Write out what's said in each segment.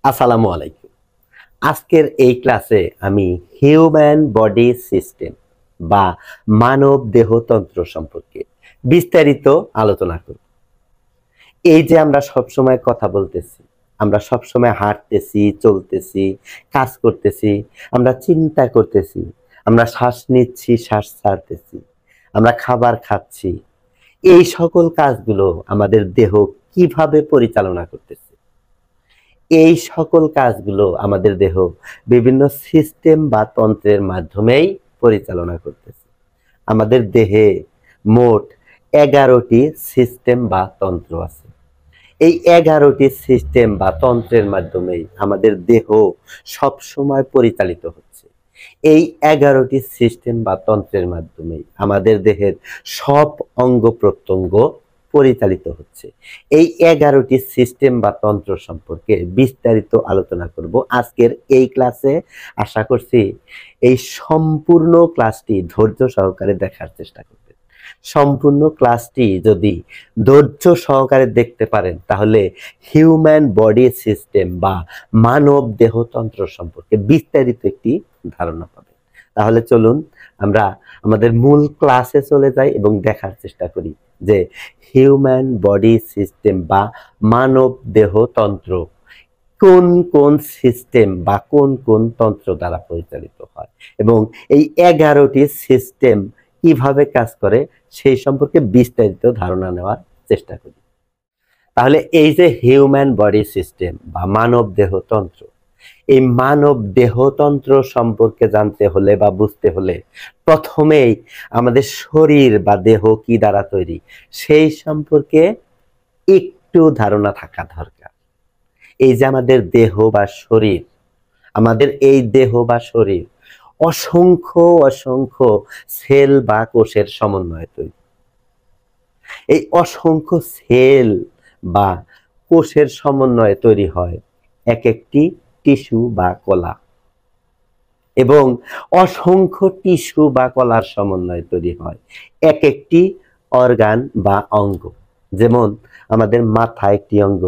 আসসালামু আলাইকুম। আজকের এই ক্লাসে আমি হিউম্যান বডি সিস্টেম বা মানব দেহতন্ত্র সম্পর্কে বিস্তারিত আলোচনা করব। এই যে আমরা সবসময় কথা বলতেছি, আমরা সবসময় হাঁটতেছি, চলতেছি, কাজ করতেছি, আমরা চিন্তা করতেছি, আমরা শ্বাস নিচ্ছি, শ্বাস ছাড়তেছি, আমরা খাবার খাচ্ছি। এই সকল কাজগুলো আমাদের দেহ কিভাবে পরিচালনা করতেছে? এই সকল কাজগুলো আমাদের দেহ বিভিন্ন সিস্টেম বা তন্ত্রের মাধ্যমেই পরিচালনা করতেছে। আমাদের দেহে মোট 11টি সিস্টেম বা তন্ত্র আছে। এই 11টি সিস্টেম বা তন্ত্রের মাধ্যমেই আমাদের দেহ সবসময় পরিচালিত হচ্ছে। এই 11টি সিস্টেম বা তন্ত্রের মাধ্যমেই আমাদের দেহের সব অঙ্গ প্রত্যঙ্গ পরিচালিত হচ্ছে। এই 11টি সিস্টেম বা তন্ত্র সম্পর্কে বিস্তারিত আলোচনা করব আজকের এই ক্লাসে। আশা করছি এই সম্পূর্ণ ক্লাসটি ধৈর্য সহকারে দেখার চেষ্টা করবেন। সম্পূর্ণ ক্লাসটি যদি ধৈর্য সহকারে দেখতে পারেন তাহলে হিউম্যান বডি সিস্টেম বা মানব দেহতন্ত্র সম্পর্কে বিস্তারিত একটি ধারণা পাবেন। তাহলে চলুন আমরা আমাদের মূল ক্লাসে চলে যাই এবং দেখার চেষ্টা করি যে হিউম্যান বডি সিস্টেম বা মানব দেহতন্ত্র কোন কোন সিস্টেম বা কোন কোন তন্ত্র দ্বারা পরিচালিত হয় এবং এই 11টি সিস্টেম কিভাবে কাজ করে সেই সম্পর্কে বিস্তারিত ধারণা নেওয়ার চেষ্টা করি। তাহলে এই যে হিউম্যান বডি সিস্টেম বা মানব দেহতন্ত্র, এই মানব দেহতন্ত্র সম্পর্কে জানতে হলে বা বুঝতে হলে প্রথমেই আমাদের শরীর বা দেহ কি দ্বারা তৈরি সেই সম্পর্কে একটু ধারণা থাকা দরকার। এই যে আমাদের দেহ বা শরীর, আমাদের এই দেহ বা শরীর অসংখ্য অসংখ্য সেল বা কোষের সমন্বয়ে তৈরি। এই অসংখ্য সেল বা কোষের সমন্বয়ে তৈরি হয় এক একটি টিস্যু বা কলা, এবং অসংখ্য টিস্যু বা কলার সমন্বয়ে তৈরি হয় এক একটি অর্গান বা অঙ্গ। যেমন আমাদের মাথা একটি অঙ্গ,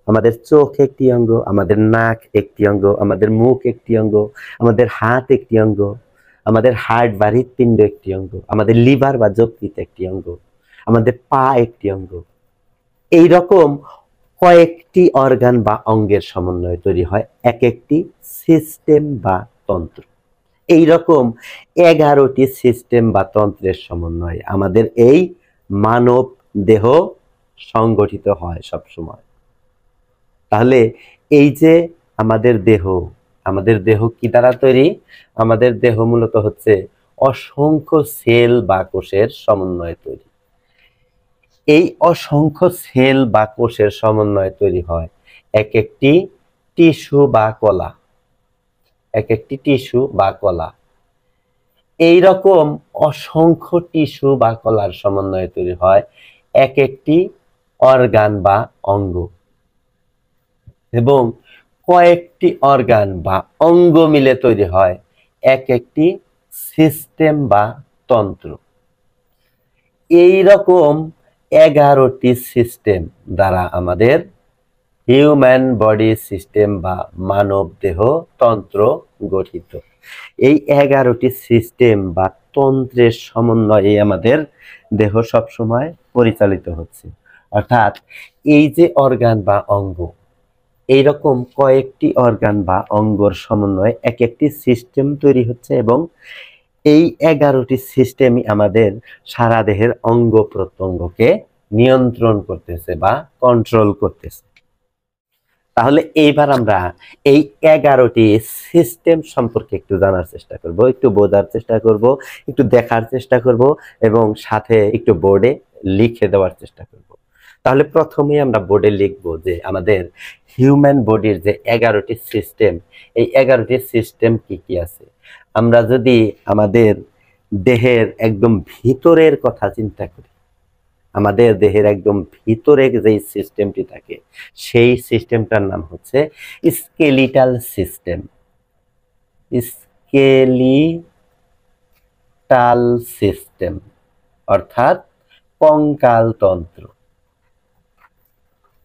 আমাদের চোখ একটি অঙ্গ, আমাদের নাক একটি অঙ্গ, আমাদের মুখ একটি অঙ্গ, আমাদের হাত একটি অঙ্গ, আমাদের হার্ট বা হৃৎপিণ্ড একটি অঙ্গ, আমাদের লিভার বা যকৃৎ একটি অঙ্গ, আমাদের পা একটি অঙ্গ। এই রকম কয়েকটি অর্গান বা অঙ্গের সমন্বয়ে তৈরি হয় এক একটি সিস্টেম বা তন্ত্র। এই রকম 11টি সিস্টেম বা তন্ত্রের সমন্বয়ে আমাদের এই মানব দেহ সংগঠিত হয় সব সময়। তাহলে এই যে আমাদের দেহ কি দ্বারা তৈরি? আমাদের দেহ মূলত হচ্ছে অসংখ্য সেল বা কোষের সমন্বয়ে তৈরি। এই অসংখ্য সেল বা কোষের সমন্বয়ে তৈরি হয় এক একটি টিস্যু বা কলা, এক একটি টিস্যু বা কলা। এই রকম অসংখ্য টিস্যু বা কলার সমন্বয়ে তৈরি হয় এক একটি অর্গান বা অঙ্গ, এবং কয়েকটি অর্গান বা অঙ্গ মিলে তৈরি হয় এক একটি সিস্টেম বা তন্ত্র। এই রকম 11টি সিস্টেম দ্বারা আমাদের হিউম্যান বডি সিস্টেম বা মানব দেহ তন্ত্র গঠিত। এই 11টি সিস্টেম বা তন্ত্রের সমন্বয়ে আমাদের দেহ সবসময় পরিচালিত হচ্ছে। অর্থাৎ এই যে অর্গান বা অঙ্গ, এইরকম কয়েকটি অর্গান বা অঙ্গর সমন্বয়ে এক একটি সিস্টেম তৈরি হচ্ছে, এবং এই 11টি সিস্টেমই আমাদের সারা দেহের অঙ্গ প্রত্যঙ্গকে নিয়ন্ত্রণ করতেছে বা কন্ট্রোল করতেছে। তাহলে এইবার আমরা এই 11টি সিস্টেম সম্পর্কে একটু জানার চেষ্টা করব, একটু বোঝার চেষ্টা করব, একটু দেখার চেষ্টা করব, এবং সাথে একটু বোর্ডে লিখে দেওয়ার চেষ্টা করব। তাহলে প্রথমেই আমরা বোর্ডে লিখব যে আমাদের হিউম্যান বডির যে 11টি সিস্টেম, এই 11টি সিস্টেম কি কি আছে। আমরা যদি আমাদের দেহের একদম ভিতরের কথা চিন্তা করি, আমাদের দেহের একদম ভিতরে যে সিস্টেমটি থাকে সেই সিস্টেমটার নাম হচ্ছে স্কেলিটাল সিস্টেম। স্কেলিটাল সিস্টেম অর্থাৎ কঙ্কাল তন্ত্র,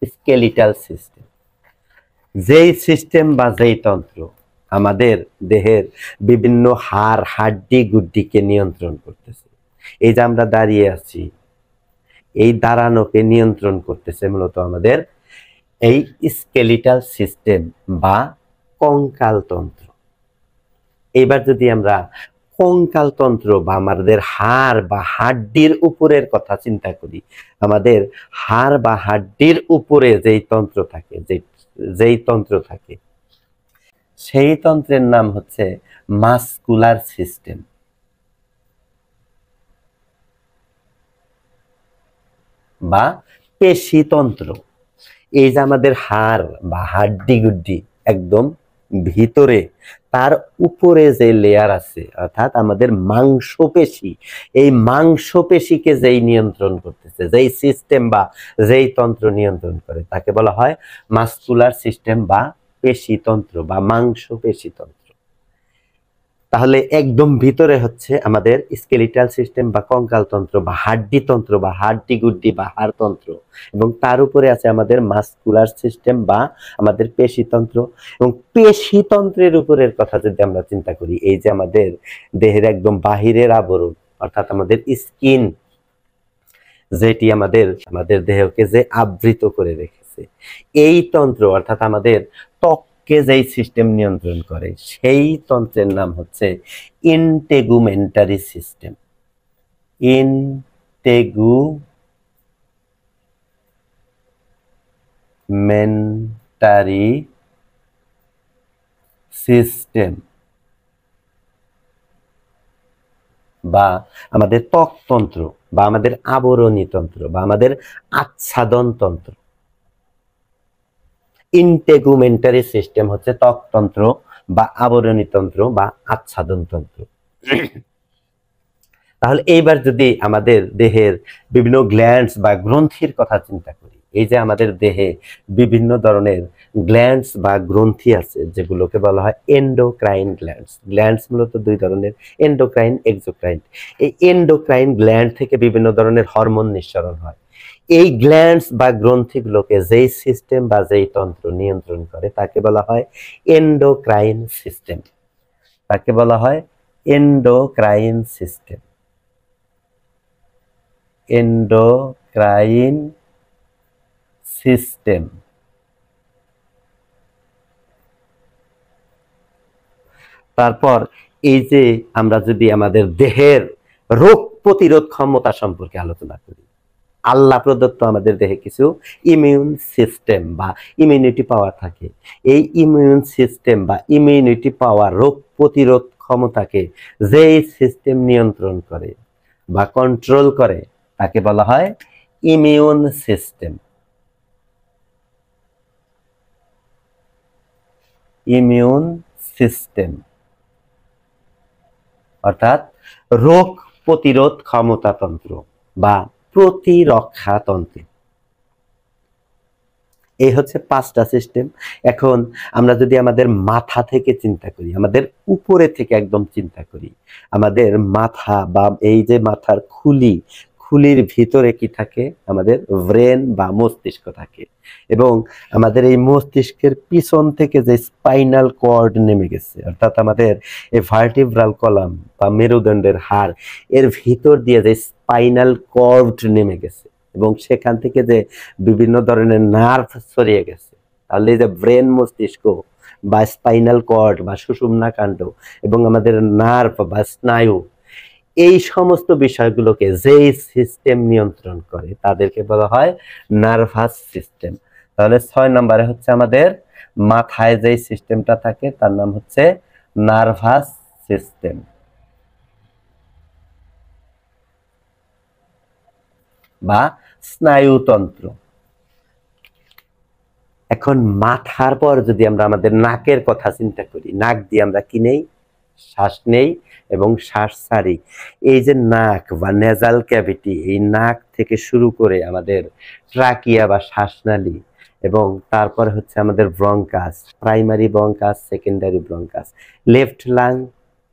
স্কেলিটাল সিস্টেম। যেই সিস্টেম বা যেই তন্ত্র আমাদের দেহের বিভিন্ন হাড় হাড্ডি গুড্ডিকে নিয়ন্ত্রণ করতেছে। এই যে আমরা দাঁড়িয়ে আছি, এই দাঁড়ানোকে নিয়ন্ত্রণ করতেছে মূলত আমাদের এই স্কেলিটাল সিস্টেম বা কঙ্কাল তন্ত্র। এবার যদি আমরা কঙ্কাল তন্ত্র বা আমাদের হাড় বা হাড্ডির উপরের কথা চিন্তা করি, আমাদের হাড় বা হাড্ডির উপরে যেই তন্ত্র থাকে, যেই তন্ত্র থাকে, সেই তন্ত্রের নাম হচ্ছে মাসকুলার সিস্টেম বা পেশিতন্ত্র। এই যে আমাদের হাড় বা হাড্ডি গুড্ডি একদম ভিতরে, তার উপরে যে লেয়ার আছে অর্থাৎ আমাদের মাংসপেশি, এই মাংসপেশিকে যেই নিয়ন্ত্রণ করতেছে, যেই সিস্টেম বা যেই তন্ত্র নিয়ন্ত্রণ করে, তাকে বলা হয় মাসকুলার সিস্টেম বা পেশিতন্ত্র বা মাংসপেশিতন্ত্র। তাহলে একদম ভিতরে হচ্ছে আমাদের স্কেলিটাল সিস্টেম বা কঙ্কাল তন্ত্র বা হাড্ডি তন্ত্র বা হাড্ডি গুড্ডি বা হাড় তন্ত্র, এবং তার উপরে আছে আমাদের মাসকুলার সিস্টেম বা আমাদের পেশিতন্ত্র। এবং পেশিতন্ত্রের উপরের কথা যদি আমরা চিন্তা করি, এই যে আমাদের দেহের একদম বাহিরের আবরণ অর্থাৎ আমাদের স্কিন, যেটি আমাদের আমাদের দেহকে যে আবৃত করে রেখেছে, এই তন্ত্র অর্থাৎ আমাদের ত্বককে যেই সিস্টেম নিয়ন্ত্রণ করে, সেই তন্ত্রের নাম হচ্ছে ইন্টেগুমেন্টারি সিস্টেম। ইন্টেগুমেন্টারি সিস্টেম বা আমাদের ত্বকতন্ত্র বা আমাদের আবরণী তন্ত্র বা আমাদের আচ্ছাদন তন্ত্র। ইন্টেগুমেন্টারি সিস্টেম হচ্ছে ত্বকতন্ত্র বা আবরণী তন্ত্র বা আচ্ছাদন তন্ত্র। তাহলে এইবার যদি আমাদের দেহের বিভিন্ন গ্ল্যান্ডস বা গ্রন্থির কথা চিন্তা করি, এই যে আমাদের দেহে বিভিন্ন ধরনের গ্ল্যান্ডস বা গ্রন্থি আছে, যেগুলোকে বলা হয় এন্ডোক্রাইন গ্ল্যান্ডস। গ্ল্যান্ডস মূলত দুই ধরনের, এন্ডোক্রাইন, এক্সোক্রাইন। এই এন্ডোক্রাইন গ্ল্যান্ড থেকে বিভিন্ন ধরনের হরমোন নিঃসরণ হয়। এই গ্ল্যান্ডস বা গ্রন্থিগুলোকে যেই সিস্টেম বা যেই তন্ত্র নিয়ন্ত্রণ করে, তাকে বলা হয় এন্ডোক্রাইন সিস্টেম। তাকে বলা হয় এন্ডোক্রাইন সিস্টেম। Endocrine system. তারপর এই যে আমরা যদি আমাদের দেহের রোগ প্রতিরোধ ক্ষমতা সম্পর্কে আলোচনা করি, আল্লাহ প্রদত্ত আমাদের দেহে কিছু ইমিউন সিস্টেম বা ইমিউনিটি পাওয়ার থাকে। এই ইমিউন সিস্টেম বা ইমিউনিটি পাওয়ার, রোগ প্রতিরোধ ক্ষমতাকে যেই সিস্টেম নিয়ন্ত্রণ করে বা কন্ট্রোল করে, তাকে বলা হয় ইমিউন সিস্টেম। ইমিউন সিস্টেম অর্থাৎ রোগ প্রতিরোধ ক্ষমতাতন্ত্র বা প্রতিরক্ষা তন্ত্র। এই হচ্ছে পাঁচটা সিস্টেম। এখন আমরা যদি আমাদের মাথা থেকে চিন্তা করি, আমাদের উপরে থেকে একদম চিন্তা করি, আমাদের মাথা বা এই যে মাথার খুলির ভিতরে কি থাকে, আমাদের ব্রেন বা মস্তিষ্ক থাকে, এবং আমাদের এই মস্তিষ্কের পিছন থেকে যে স্পাইনাল কর্ড নেমে গেছে, অর্থাৎ আমাদের এই ভার্টিব্রাল কলাম বা মেরুদণ্ডের হাড়, এর ভিতর দিয়ে যে স্পাইনাল কর্ড নেমে গেছে এবং সেখান থেকে যে বিভিন্ন ধরনের নার্ভ ছড়িয়ে গেছে, তাহলে এই যে ব্রেন, মস্তিষ্ক বা স্পাইনাল কর্ড বা সুষুম্না কাণ্ড এবং আমাদের নার্ভ বা স্নায়ু, এই সমস্ত বিষয়গুলোকে যেই সিস্টেম নিয়ন্ত্রণ করে, তাদেরকে বলা হয় নার্ভাস সিস্টেম। তাহলে 6 নম্বরে হচ্ছে আমাদের মাথায় যেই সিস্টেমটা থাকে, তার নাম হচ্ছে নার্ভাস সিস্টেম বা স্নায়ুতন্ত্র। এখন মাথার পর যদি আমরা আমাদের নাকের কথা চিন্তা করি, নাক দিয়ে আমরা কি নেই? শ্বাস নেই এবং শ্বাস ছাড়ি। এই যে নাক বা নেজাল ক্যাভিটি, এই নাক থেকে শুরু করে আমাদের ট্রাকিয়া বা শ্বাসনালী, এবং তারপরে হচ্ছে আমাদের bronchus, primary bronchus, secondary bronchus, left lung,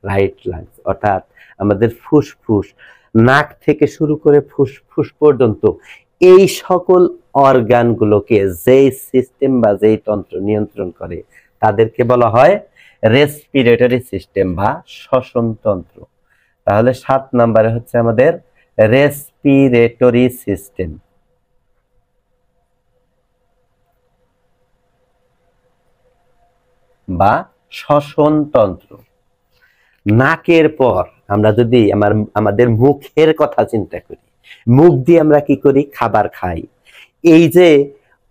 right lungs, অর্থাৎ আমাদের ফুসফুস, নাক থেকে শুরু করে ফুসফুস পর্যন্ত এই সকল অর্গানগুলোকে যেই সিস্টেম বা যেই তন্ত্র নিয়ন্ত্রণ করে তাদেরকে বলা হয় রেসপিরেটরি সিস্টেম বা শ্বসন তন্ত্র। তাহলে 7 নম্বরে হচ্ছে আমাদের রেসপিরেটরি সিস্টেম বা শ্বসন তন্ত্র। নাকের পর আমরা যদি আমাদের মুখের কথা চিন্তা করি, মুখ দিয়ে আমরা কি করি? খাবার খাই। এই যে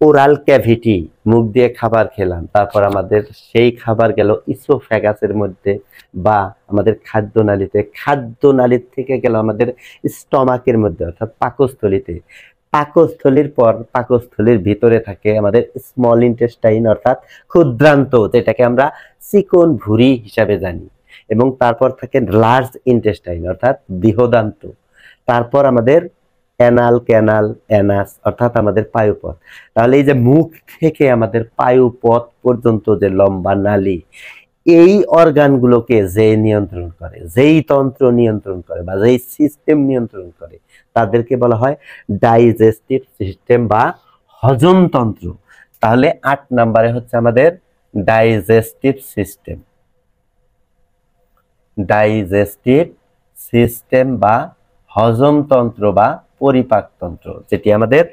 ওরাল ক্যাভিটি, মুখ দিয়ে খাবার খেলাম, তারপর আমাদের সেই খাবার গেল ইসোফ্যাগাসের মধ্যে বা আমাদের খাদ্যনালীতে, খাদ্যনালীর থেকে গেল আমাদের স্টমাকের মধ্যে অর্থাৎ পাকস্থলীতে, পাকস্থলীর পর পাকস্থলীর ভিতরে থাকে আমাদের স্মল ইন্টেস্টাইন অর্থাৎ ক্ষুদ্রান্ত, যেটাকে আমরা চিকন ভুঁড়ি হিসাবে জানি, এবং তারপর থাকে লার্জ ইন্টেস্টাইন অর্থাৎ বৃহদান্ত, তারপর আমাদের অ্যানাল ক্যানাল অ্যানাস অর্থাৎ আমাদের পায়ুপথ। তাহলে এই যে মুখ থেকে আমাদের পায়ুপথ পর্যন্ত যে লম্বা নালী, এই অর্গানগুলোকে যে নিয়ন্ত্রণ করে, যেই তন্ত্র নিয়ন্ত্রণ করে বা যেই সিস্টেম নিয়ন্ত্রণ করে তাদেরকে বলা হয় ডাইজেস্টিভ সিস্টেম বা হজম তন্ত্র। তাহলে 8 নম্বরে হচ্ছে আমাদের ডাইজেস্টিভ সিস্টেম, ডাইজেস্টিভ সিস্টেম বা হজম তন্ত্র বা পরিপাক তন্ত্র, যেটি আমাদের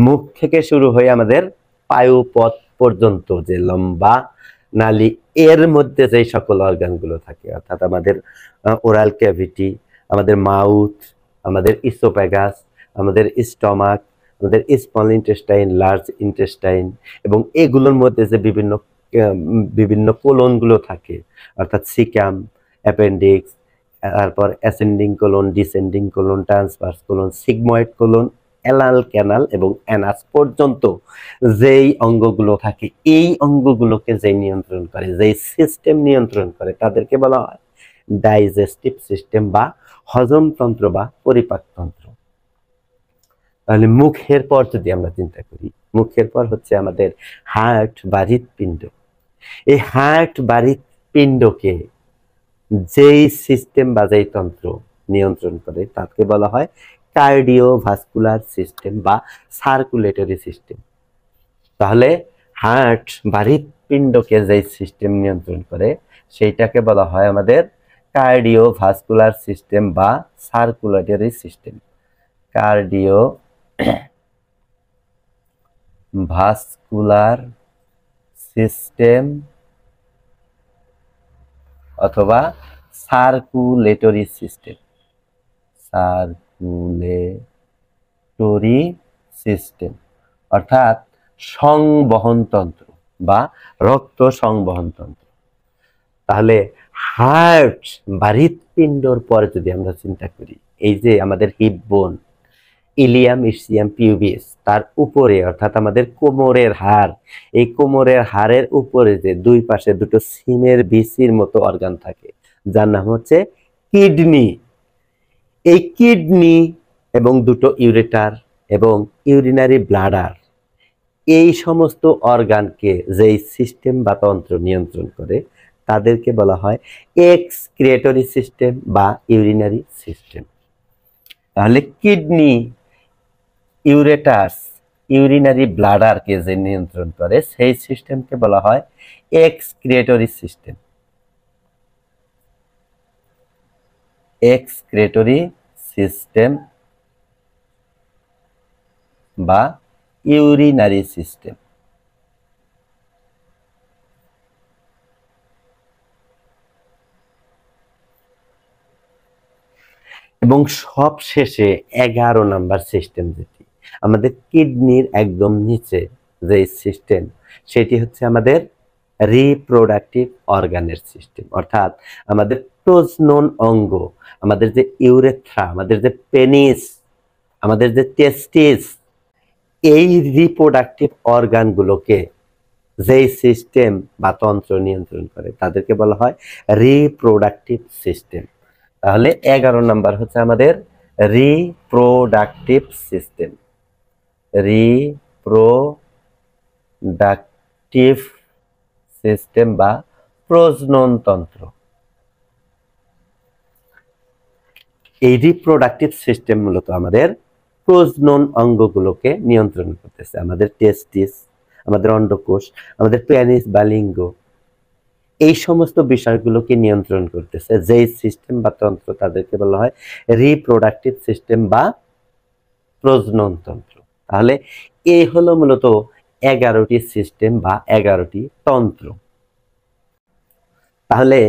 মুখ থেকে শুরু হয়ে আমাদের পায়ুপথ পর্যন্ত যে লম্বা নালী, এর মধ্যে যে সকল অর্গানগুলো থাকে অর্থাৎ আমাদের ওরাল ক্যাভিটি, আমাদের মাউথ, আমাদের ইসোফ্যাগাস, আমাদের স্টমাক, আমাদের স্মল ইন্টেস্টাইন, লার্জ ইন্টেস্টাইন, এবং এগুলোর মধ্যে যে বিভিন্ন কোলনগুলো থাকে অর্থাৎ সিকাম, অ্যাপেন্ডিক্স, তারপর ascending colon, descending colon, transverse colon, sigmoid colon, anal canal এবং অ্যানাস পর্যন্ত যেই অঙ্গগুলো থাকে, এই অঙ্গগুলোকে যে নিয়ন্ত্রণ করে, যেই সিস্টেম নিয়ন্ত্রণ করে তাদেরকে বলা হয় ডাইজেস্টিভ সিস্টেম বা হজম তন্ত্র বা পরিপাক তন্ত্র। তাহলে মুখের পর যদি আমরা চিন্তা করি, মুখের পর হচ্ছে আমাদের হার্ট বা হৃৎপিণ্ড। এই হার্ট বা হৃৎপিণ্ডকে যেই সিস্টেম বা যেই তন্ত্র নিয়ন্ত্রণ করে তাকে বলা হয় কার্ডিওভাস্কুলার সিস্টেম বা সার্কুলেটরি সিস্টেম। তাহলে হার্ট বা হৃৎপিণ্ডকে যেই সিস্টেম নিয়ন্ত্রণ করে সেইটাকে বলা হয় আমাদের কার্ডিওভাস্কুলার সিস্টেম বা circulatory system. Cardio vascular system অথবা সার্কুলেটরি সিস্টেম, সার্কুলেটরি সিস্টেম অর্থাৎ সংবহন তন্ত্র বা রক্ত সংবহন তন্ত্র। তাহলে হার্ট বা হৃৎপিণ্ডর পরে যদি আমরা চিন্তা করি, এই যে আমাদের হিপ বোন, ইলিয়াম ইসিয়াম পিউবিস, তার উপরে অর্থাৎ আমাদের কোমরের হাড়, এই কোমরের হাড়ের উপরে যে দুই পাশে দুটো সিমের বিচির মতো অর্গান থাকে যার নাম হচ্ছে কিডনি। এই কিডনি এবং দুটো ইউরেটার এবং ইউরিনারি ব্লাডার, এই সমস্ত অর্গানকে যেই সিস্টেম বা তন্ত্র নিয়ন্ত্রণ করে তাদেরকে বলা হয় এক্সক্রিয়েটরি সিস্টেম বা ইউরিনারি সিস্টেম। তাহলে কিডনি, ইউরেটাস, ইউরিনারি ব্লাডারকে যে নিয়ন্ত্রণ করে সেই সিস্টেমকে বলা হয় এক্সক্রিয়েটরি সিস্টেম, এক্সক্রিয়েটরি সিস্টেম বা ইউরিনারি সিস্টেম। এবং সব শেষে 11 নাম্বার সিস্টেম, যেটি আমাদের কিডনির একদম নিচে যে সিস্টেম, সেটি হচ্ছে আমাদের রিপ্রোডাক্টিভ অর্গানের সিস্টেম অর্থাৎ আমাদের প্রজনন অঙ্গ, আমাদের যে ইউরেথ্রা, আমাদের যে পেনিস, আমাদের যে টেস্টিস, এই রিপ্রোডাক্টিভ অর্গানগুলোকে যেই সিস্টেম বা তন্ত্র নিয়ন্ত্রণ করে তাদেরকে বলা হয় রিপ্রোডাক্টিভ সিস্টেম। তাহলে 11 নাম্বার হচ্ছে আমাদের রিপ্রোডাক্টিভ সিস্টেম, রিপ্রোডাক্টিভ সিস্টেম বা প্রজনন তন্ত্র। এই রিপ্রোডাক্টিভ সিস্টেম মূলত আমাদের প্রজনন অঙ্গগুলোকে নিয়ন্ত্রণ করতেছে, আমাদের টেস্টিস, আমাদের অন্ডকোষ, আমাদের পেনিস বা লিঙ্গ, এই সমস্ত বিষয়গুলোকে নিয়ন্ত্রণ করতেছে যেই সিস্টেম বা তন্ত্র, তাদেরকে বলা হয় রিপ্রোডাক্টিভ সিস্টেম বা প্রজনন তন্ত্র। তাহলে এই হলো মূলত 11টি সিস্টেম বা 11টি তন্ত্র। তাহলে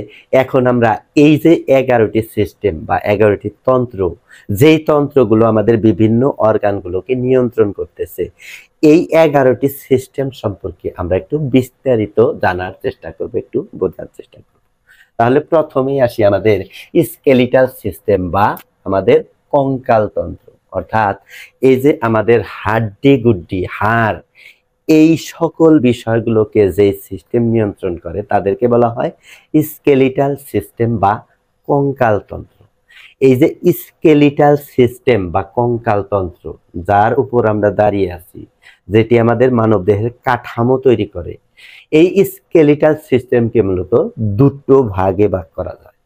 এখন আমরা এই যে 11টি সিস্টেম বা 11টি তন্ত্র, যেই তন্ত্রগুলো আমাদের বিভিন্ন অর্গানগুলোকে নিয়ন্ত্রণ করতেছে, এই 11টি সিস্টেম সম্পর্কে আমরা একটু বিস্তারিত জানার চেষ্টা করব, একটু বোঝার চেষ্টা করব। তাহলে প্রথমেই আসি আমাদের স্কেলিটাল সিস্টেম বা আমাদের কঙ্কাল তন্ত্র, অর্থাৎ এই যে আমাদের হাড্ডি গুড্ডি, হাড়, এই সকল বিষয়গুলোকে যে সিস্টেম নিয়ন্ত্রণ করে তাদেরকে বলা হয় স্কেলিটাল সিস্টেম বা কঙ্কাল তন্ত্র। এই যে স্কেলিটাল সিস্টেম বা কঙ্কাল তন্ত্র, যার উপর আমরা দাঁড়িয়ে আছি, যেটি আমাদের মানব দেহের কাঠামো তৈরি করে, এই স্কেলিটাল সিস্টেমকে মূলত দুটো ভাগে ভাগ করা যায়।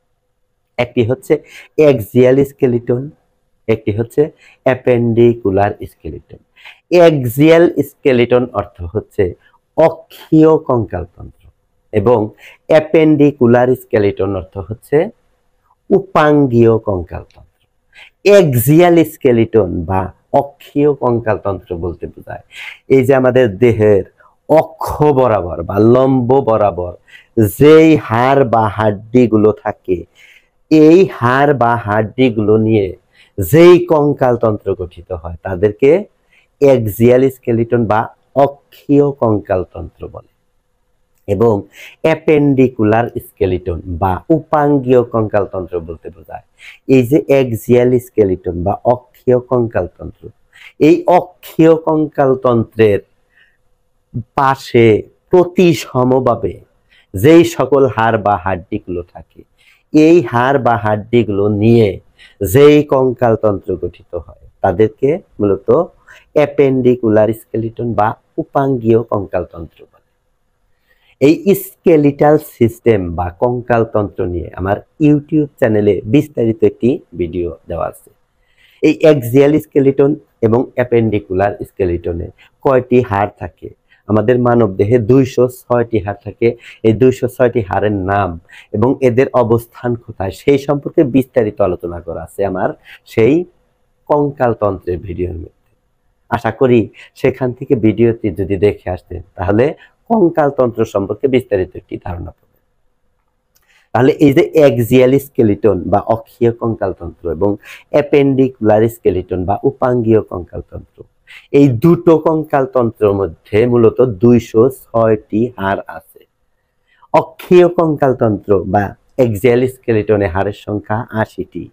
একটি হচ্ছে অ্যাক্সিয়াল স্কেলিটন, একটি হচ্ছে অ্যাপেন্ডিকুলার স্কেলিটন। অ্যাক্সিয়াল স্কেলিটন অর্থ হচ্ছে অক্ষীয় কঙ্কালতন্ত্র এবং অ্যাপেন্ডিকুলার স্কেলিটন অর্থ হচ্ছে উপাঙ্গীয় কঙ্কালতন্ত্র। অ্যাক্সিয়াল স্কেলিটন বা অক্ষীয় কঙ্কালতন্ত্র বলতে বোঝায় এই যে আমাদের দেহের অক্ষ বরাবর বা লম্ব বরাবর যেই হাড় বা হাড্ডিগুলো থাকে, এই হাড় বা হাড্ডিগুলো নিয়ে যেই কঙ্কালতন্ত্র গঠিত হয় তাদেরকে অ্যাক্সিয়াল স্কেলিটন বা অক্ষীয় কঙ্কালতন্ত্র বলে। এবং অ্যাপেন্ডিকুলার স্কেলিটন বা উপাঙ্গীয় কঙ্কালতন্ত্র বলতে বোঝায় এই যে অ্যাক্সিয়াল স্কেলিটন বা অক্ষীয় কঙ্কালতন্ত্র, এই অক্ষীয় কঙ্কালতন্ত্রের পাশে প্রতি সমভাবে যেই সকল হাড় বা হাড্ডিগুলো থাকে, এই হাড় বা হাড্ডিগুলো নিয়ে যেই কঙ্কালতন্ত্র গঠিত হয় তাদেরকে মূলত অ্যাপেন্ডিকুলার স্কেলিটন বা উপাঙ্গীয় কঙ্কালতন্ত্র বলে। এই স্কেলিটাল সিস্টেম বা কঙ্কালতন্ত্র নিয়ে আমার ইউটিউব চ্যানেলে বিস্তারিত একটি ভিডিও দেওয়া আছে। এই অ্যাক্সিয়াল স্কেলিটন এবং অ্যাপেন্ডিকুলার স্কেলিটনে কয়টি হাড় থাকে? আমাদের মানব দেহে 206টি হাড় থাকে। এই 206টি হাড়ের নাম এবং এদের অবস্থান কোথায় সেই সম্পর্কে বিস্তারিত আলোচনা করা আছে আমার সেই কঙ্কালতন্ত্রের ভিডিওর মধ্যে। আশা করি সেখান থেকে ভিডিওটি যদি দেখে আসতেন তাহলে কঙ্কালতন্ত্র সম্পর্কে বিস্তারিত একটি ধারণা পাবেন। তাহলে এই যে অ্যাক্সিয়াল স্কেলিটন বা অক্ষীয় কঙ্কালতন্ত্র এবং অ্যাপেন্ডিকুলার স্কেলিটন বা উপাঙ্গীয় কঙ্কালতন্ত্র, এই দুটো কঙ্কালতন্ত্রের মধ্যে মূলত 206টি হাড় আছে। অক্ষীয় কঙ্কালতন্ত্র বা অ্যাক্সিয়াল স্কেলিটনে হাড়ের সংখ্যা 80টি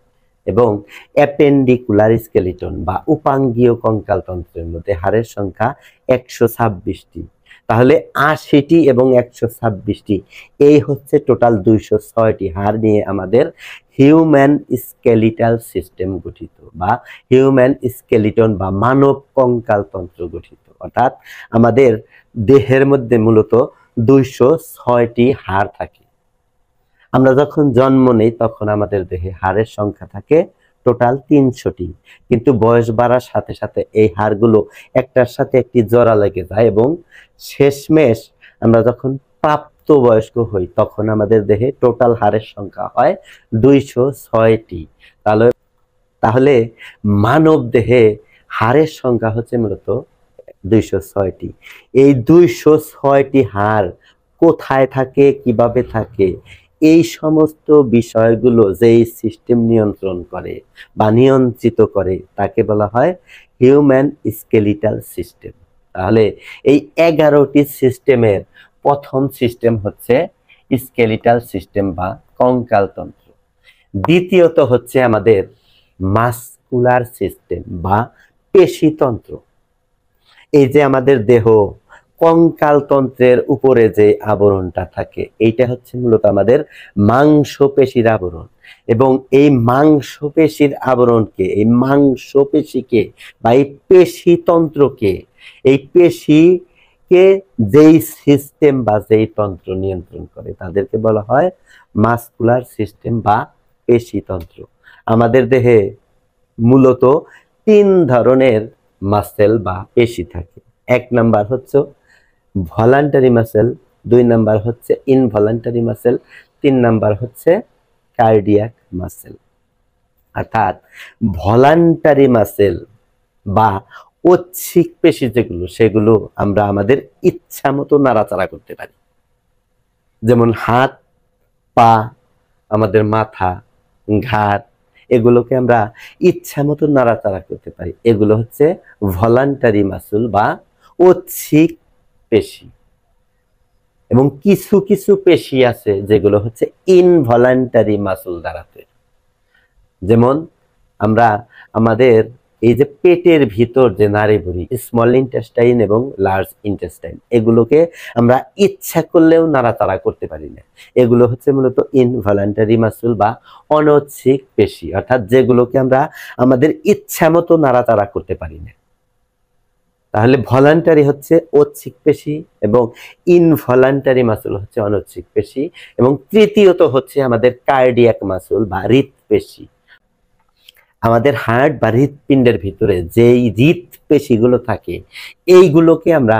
এবং অ্যাপেন্ডিকুলার স্কেলিটন বা উপাঙ্গীয় কঙ্কালতন্ত্রের মধ্যে হাড়ের সংখ্যা 126টি। তাহলে 80টি এবং 126টি, এই হচ্ছে টোটাল 206টি হাড় নিয়ে আমাদের হিউম্যান স্কেলিটাল সিস্টেম গঠিত বা হিউম্যান স্কেলিটন বা মানব কঙ্কালতন্ত্র গঠিত। অর্থাৎ আমাদের দেহের মধ্যে মূলত 206টি হাড় থাকে। আমরা যখন জন্ম নেই তখন আমাদের দেহে হাড়ের সংখ্যা থাকে টোটাল 300টি, কিন্তু বয়স বাড়ার সাথে সাথে এই হাড়গুলো একটার সাথে একটি জোড়া লেগে যায় এবং শেষমেশ আমরা যখন প্রাপ্তবয়স্ক হই তখন আমাদের দেহে টোটাল হাড়ের সংখ্যা হয় 206টি। তাহলে মানব দেহে হাড়ের সংখ্যা হচ্ছে মূলত 206টি। এই 206টি হাড় কোথায় থাকে, কিভাবে থাকে, এই সমস্ত বিষয়গুলো যেই সিস্টেম নিয়ন্ত্রণ করে বা নিয়ন্ত্রিত করে তাকে বলা হয় হিউম্যান স্কেলিটাল সিস্টেম। তাহলে এই 11টি সিস্টেমের প্রথম সিস্টেম হচ্ছে স্কেলিটাল সিস্টেম বা কঙ্কালতন্ত্র। দ্বিতীয়ত হচ্ছে আমাদের মাসকুলার সিস্টেম বা পেশিতন্ত্র। এই যে আমাদের দেহ কঙ্কালতন্ত্রের উপরে যে আবরণটা থাকে এইটা হচ্ছে মূলত আমাদের মাংসপেশির আবরণ এবং এই মাংসপেশির আবরণকে, এই মাংসপেশিকে বা এই পেশিতন্ত্রকে, এই পেশিকে যেই সিস্টেম বা যেই তন্ত্র নিয়ন্ত্রণ করে তাদেরকে বলা হয় মাসকুলার সিস্টেম বা পেশিতন্ত্র। আমাদের দেহে মূলত তিন ধরনের মাসেল বা পেশি থাকে। এক নাম্বার হচ্ছে ভলান্টারি মাসেল, দুই নাম্বার হচ্ছে ইনভলান্টারি মাসেল, তিন নাম্বার হচ্ছে কার্ডিয়াক মাসেল। অর্থাৎ ভলান্টারি মাসেল বা ঐচ্ছিক পেশি যেগুলো, সেগুলো আমরা আমাদের ইচ্ছা মতো নাড়াচাড়া করতে পারি। যেমন হাত, পা, আমাদের মাথা, ঘাড়, এগুলোকে আমরা ইচ্ছা মতো নাড়াচাড়া করতে পারি। এগুলো হচ্ছে ভলান্টারি মাসল বা ঐচ্ছিক পেশি। এবং কিছু কিছু পেশি আছে যেগুলো হচ্ছে ইনভলান্টারি মাসল দ্বারাতে। যেমন আমরা আমাদের এই যে পেটের ভিতর যে নাড়িভুঁড়ি, স্মল ইন্টেস্টাইন এবং লার্জ ইন্টেস্টাইন, এগুলোকে আমরা ইচ্ছা করলেও নাড়াচাড়া করতে পারি না। এগুলো হচ্ছে মূলত ইনভলান্টারি মাসল বা অনৈচ্ছিক পেশি, অর্থাৎ যেগুলোকে আমরা আমাদের ইচ্ছা মতো নাড়াচাড়া করতে পারি না। তাহলে ভলান্টারি হচ্ছে ঐচ্ছিক পেশি এবং ইনভলান্টারি মাসল হচ্ছে অনৈচ্ছিক পেশি। এবং তৃতীয়ত হচ্ছে আমাদের কার্ডিয়াক মাসল বা হৃৎপেশি। আমাদের হার্ট বা হৃৎপিণ্ডের ভিতরে যেই হৃৎপেশিগুলো থাকে, এইগুলোকে আমরা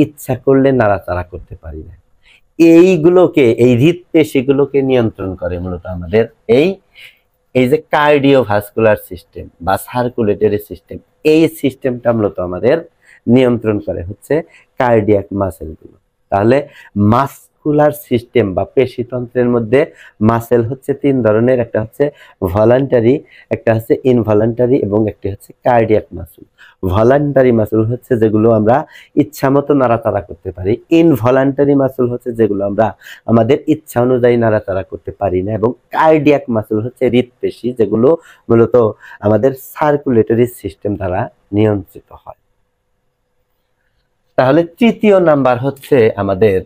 ইচ্ছা করলে নাড়াচাড়া করতে পারি না। এইগুলোকে, এই হৃৎপেশিগুলোকে নিয়ন্ত্রণ করে মূলত আমাদের এই যে কার্ডিওভাস্কুলার সিস্টেম বা সার্কুলেটরি সিস্টেম। এই সিস্টেমটা মূলত আমাদের নিয়ন্ত্রণ করে হচ্ছে কার্ডিয়াক মাসেলগুলো। তাহলে মাসকুলার সিস্টেম বা পেশিতন্ত্রের মধ্যে মাসেল হচ্ছে তিন ধরনের, একটা হচ্ছে ভলান্টারি, একটা হচ্ছে ইনভলান্টারি এবং একটি হচ্ছে কার্ডিয়াক মাসল। ভলান্টারি মাসল হচ্ছে যেগুলো আমরা ইচ্ছা মতো নাড়াচাড়া করতে পারি। ইনভলান্টারি মাসল হচ্ছে যেগুলো আমরা আমাদের ইচ্ছা অনুযায়ী নাড়াচাড়া করতে পারি না। এবং কার্ডিয়াক মাসল হচ্ছে হৃৎপেশি, যেগুলো মূলত আমাদের সার্কুলেটরি সিস্টেম দ্বারা নিয়ন্ত্রিত হয়। তাহলে তৃতীয় নাম্বার হচ্ছে আমাদের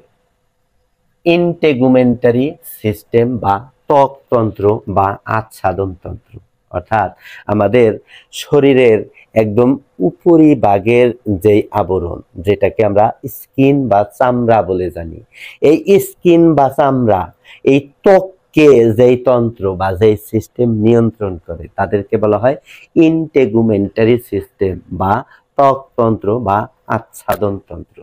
ইন্টেগুমেন্টারি সিস্টেম বা ত্বকতন্ত্র বা আচ্ছাদন তন্ত্র। অর্থাৎ আমাদের শরীরের একদম উপরি ভাগের যে আবরণ, যেটাকে আমরা স্কিন বা চামড়া বলে জানি, এই স্কিন বা চামড়া, এই ত্বককে যেই তন্ত্র বা যেই সিস্টেম নিয়ন্ত্রণ করে, তাদেরকে বলা হয় ইন্টেগুমেন্টারি সিস্টেম বা ত্বকতন্ত্র বা আচ্ছাদন তন্ত্র।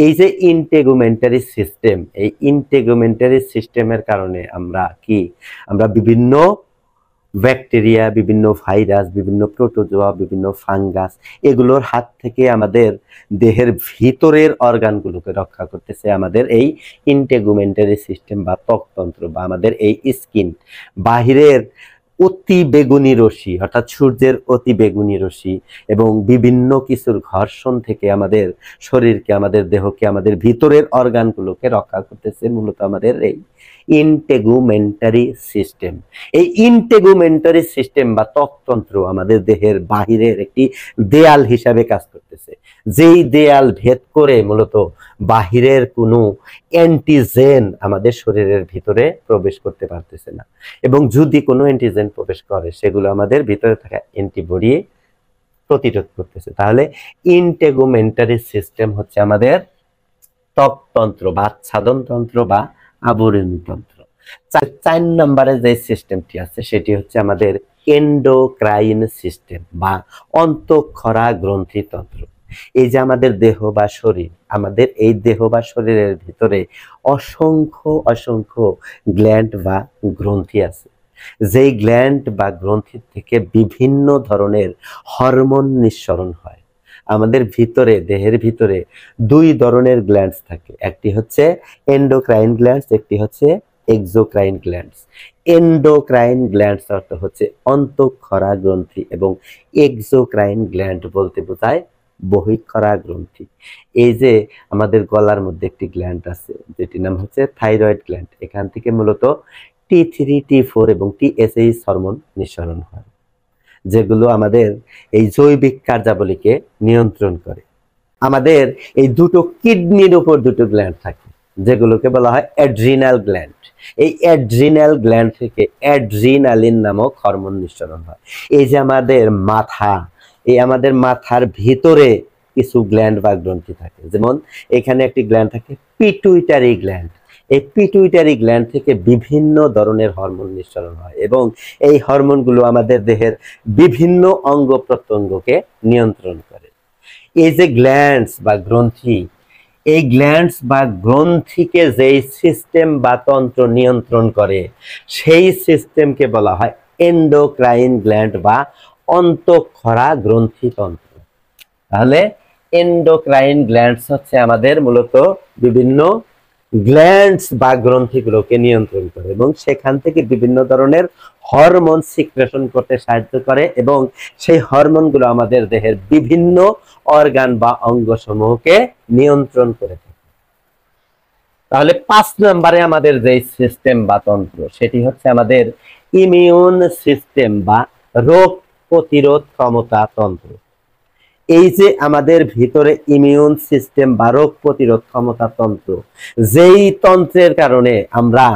এই যে ইন্টেগুমেন্টারি সিস্টেম, এই ইন্টেগুমেন্টারি সিস্টেমের কারণে আমরা বিভিন্ন ব্যাকটেরিয়া, বিভিন্ন ভাইরাস, বিভিন্ন প্রোটোজোয়া, বিভিন্ন ফাঙ্গাস, এগুলোর হাত থেকে আমাদের দেহের ভিতরের অর্গানগুলোকে রক্ষা করতেছে আমাদের এই ইন্টেগুমেন্টারি সিস্টেম বা ত্বকতন্ত্র বা আমাদের এই স্কিন। বাহিরের অতি বেগুনি রশ্মি, অর্থাৎ সূর্যের অতি বেগুনি রশ্মি এবং বিভিন্ন কিছুর ঘর্ষণ থেকে আমাদের শরীরকে, আমাদের দেহকে, আমাদের ভিতরের অর্গানগুলোকে রক্ষা করতেছে মূলত আমাদের এই ইন্টেগুমেন্টারি সিস্টেম। এই ইন্টেগুমেন্টারি সিস্টেম বা ত্বকতন্ত্র আমাদের দেহের বাহিরের একটি দেয়াল হিসাবে কাজ করতেছে, যেই দেয়াল ভেদ করে মূলত বাহিরের কোনো অ্যান্টিজেন আমাদের শরীরের ভিতরে প্রবেশ করতে পারতেছে না। এবং যদি কোনো অ্যান্টিজেন প্রবেশ করে, সেগুলো আমাদের ভিতরে থাকা অ্যান্টিবডি প্রতিরোধ করতেছে। তাহলে ইন্টেগুমেন্টারি সিস্টেম হচ্ছে আমাদের ত্বকতন্ত্র বা আচ্ছাদন তন্ত্র বা আবরণী তন্ত্র। চার নম্বরে যে সিস্টেমটি আছে সেটি হচ্ছে আমাদের এন্ডোক্রাইন সিস্টেম বা অন্তঃক্ষরা গ্রন্থি তন্ত্র। এই যে আমাদের দেহ বা শরীর, আমাদের এই দেহ বা শরীরের ভিতরে অসংখ্য অসংখ্য গ্ল্যান্ড বা গ্রন্থি আছে, যেই গ্ল্যান্ড বা গ্রন্থি থেকে বিভিন্ন ধরনের হরমোন নিঃসরণ হয়। আমাদের ভিতরে, দেহের ভিতরে দুই ধরনের গ্ল্যান্ডস থাকে, একটি হচ্ছে এন্ডোক্রাইন গ্ল্যান্ডস, একটি হচ্ছে এক্সোক্রাইন গ্ল্যান্ডস। এন্ডোক্রাইন গ্ল্যান্ডস অর্থ হচ্ছে অন্তঃক্ষরা গ্রন্থি এবং এক্সোক্রাইন গ্ল্যান্ড বলতে বোঝায় বহিঃক্ষরা গ্রন্থি। এই যে আমাদের গলার মধ্যে একটি গ্ল্যান্ড আছে, যেটির নাম হচ্ছে থাইরয়েড গ্ল্যান্ড। এখান থেকে মূলত T3, T4 এবং TSH হরমোন নিঃসরণ হয়, যেগুলো আমাদের এই জৈবিক কার্যাবলীকে নিয়ন্ত্রণ করে। আমাদের এই দুটো কিডনির উপর দুটো গ্ল্যান্ড থাকে, যেগুলোকে বলা হয় অ্যাড্রিনাল গ্ল্যান্ড। এই অ্যাড্রিনাল গ্ল্যান্ড থেকে অ্যাড্রিনালিন নামক হরমোন নিঃসরণ হয়। এই যে আমাদের মাথা, এই আমাদের মাথার ভিতরে কিছু গ্ল্যান্ড বা গ্রন্থি থাকে, যেমন এখানে একটি গ্ল্যান্ড থাকে পিটুইটারি গ্ল্যান্ড। এই পিটুইটারি গ্ল্যান্ড থেকে বিভিন্ন ধরনের হরমোন নিঃসরণ হয় এবং এই হরমোনগুলো আমাদের দেহের বিভিন্ন অঙ্গ প্রত্যঙ্গকে নিয়ন্ত্রণ করে। এই যে গ্ল্যান্ডস বা গ্রন্থি, এই গ্ল্যান্ডস বা গ্রন্থিকে যেই সিস্টেম বা তন্ত্র নিয়ন্ত্রণ করে সেই সিস্টেমকে বলা হয় এন্ডোক্রাইন গ্ল্যান্ড বা অন্তঃক্ষরা গ্রন্থিতন্ত্র। তাহলে এন্ডোক্রাইন গ্ল্যান্ডস হচ্ছে আমাদের মূলত বিভিন্ন গ্ল্যান্ডস বা গ্রন্থিগুলোকে নিয়ন্ত্রণ করে এবং সেখান থেকে বিভিন্ন ধরনের হরমোন সিক্রেশন করতে সাহায্য করে এবং সেই হরমোনগুলো আমাদের দেহের বিভিন্ন অর্গান বা অঙ্গসমূহকে নিয়ন্ত্রণ করে থাকে। তাহলে 5 নম্বরে আমাদের যে সিস্টেম বা তন্ত্র সেটি হচ্ছে আমাদের ইমিউন সিস্টেম বা রোগ প্রতিরোধ ক্ষমতা তন্ত্র। এই যে আমাদের ভিতরে ইমিউন সিস্টেম বা রোগ প্রতিরোধ ক্ষমতা তন্ত্র, যেই তন্ত্রের কারণে আমরা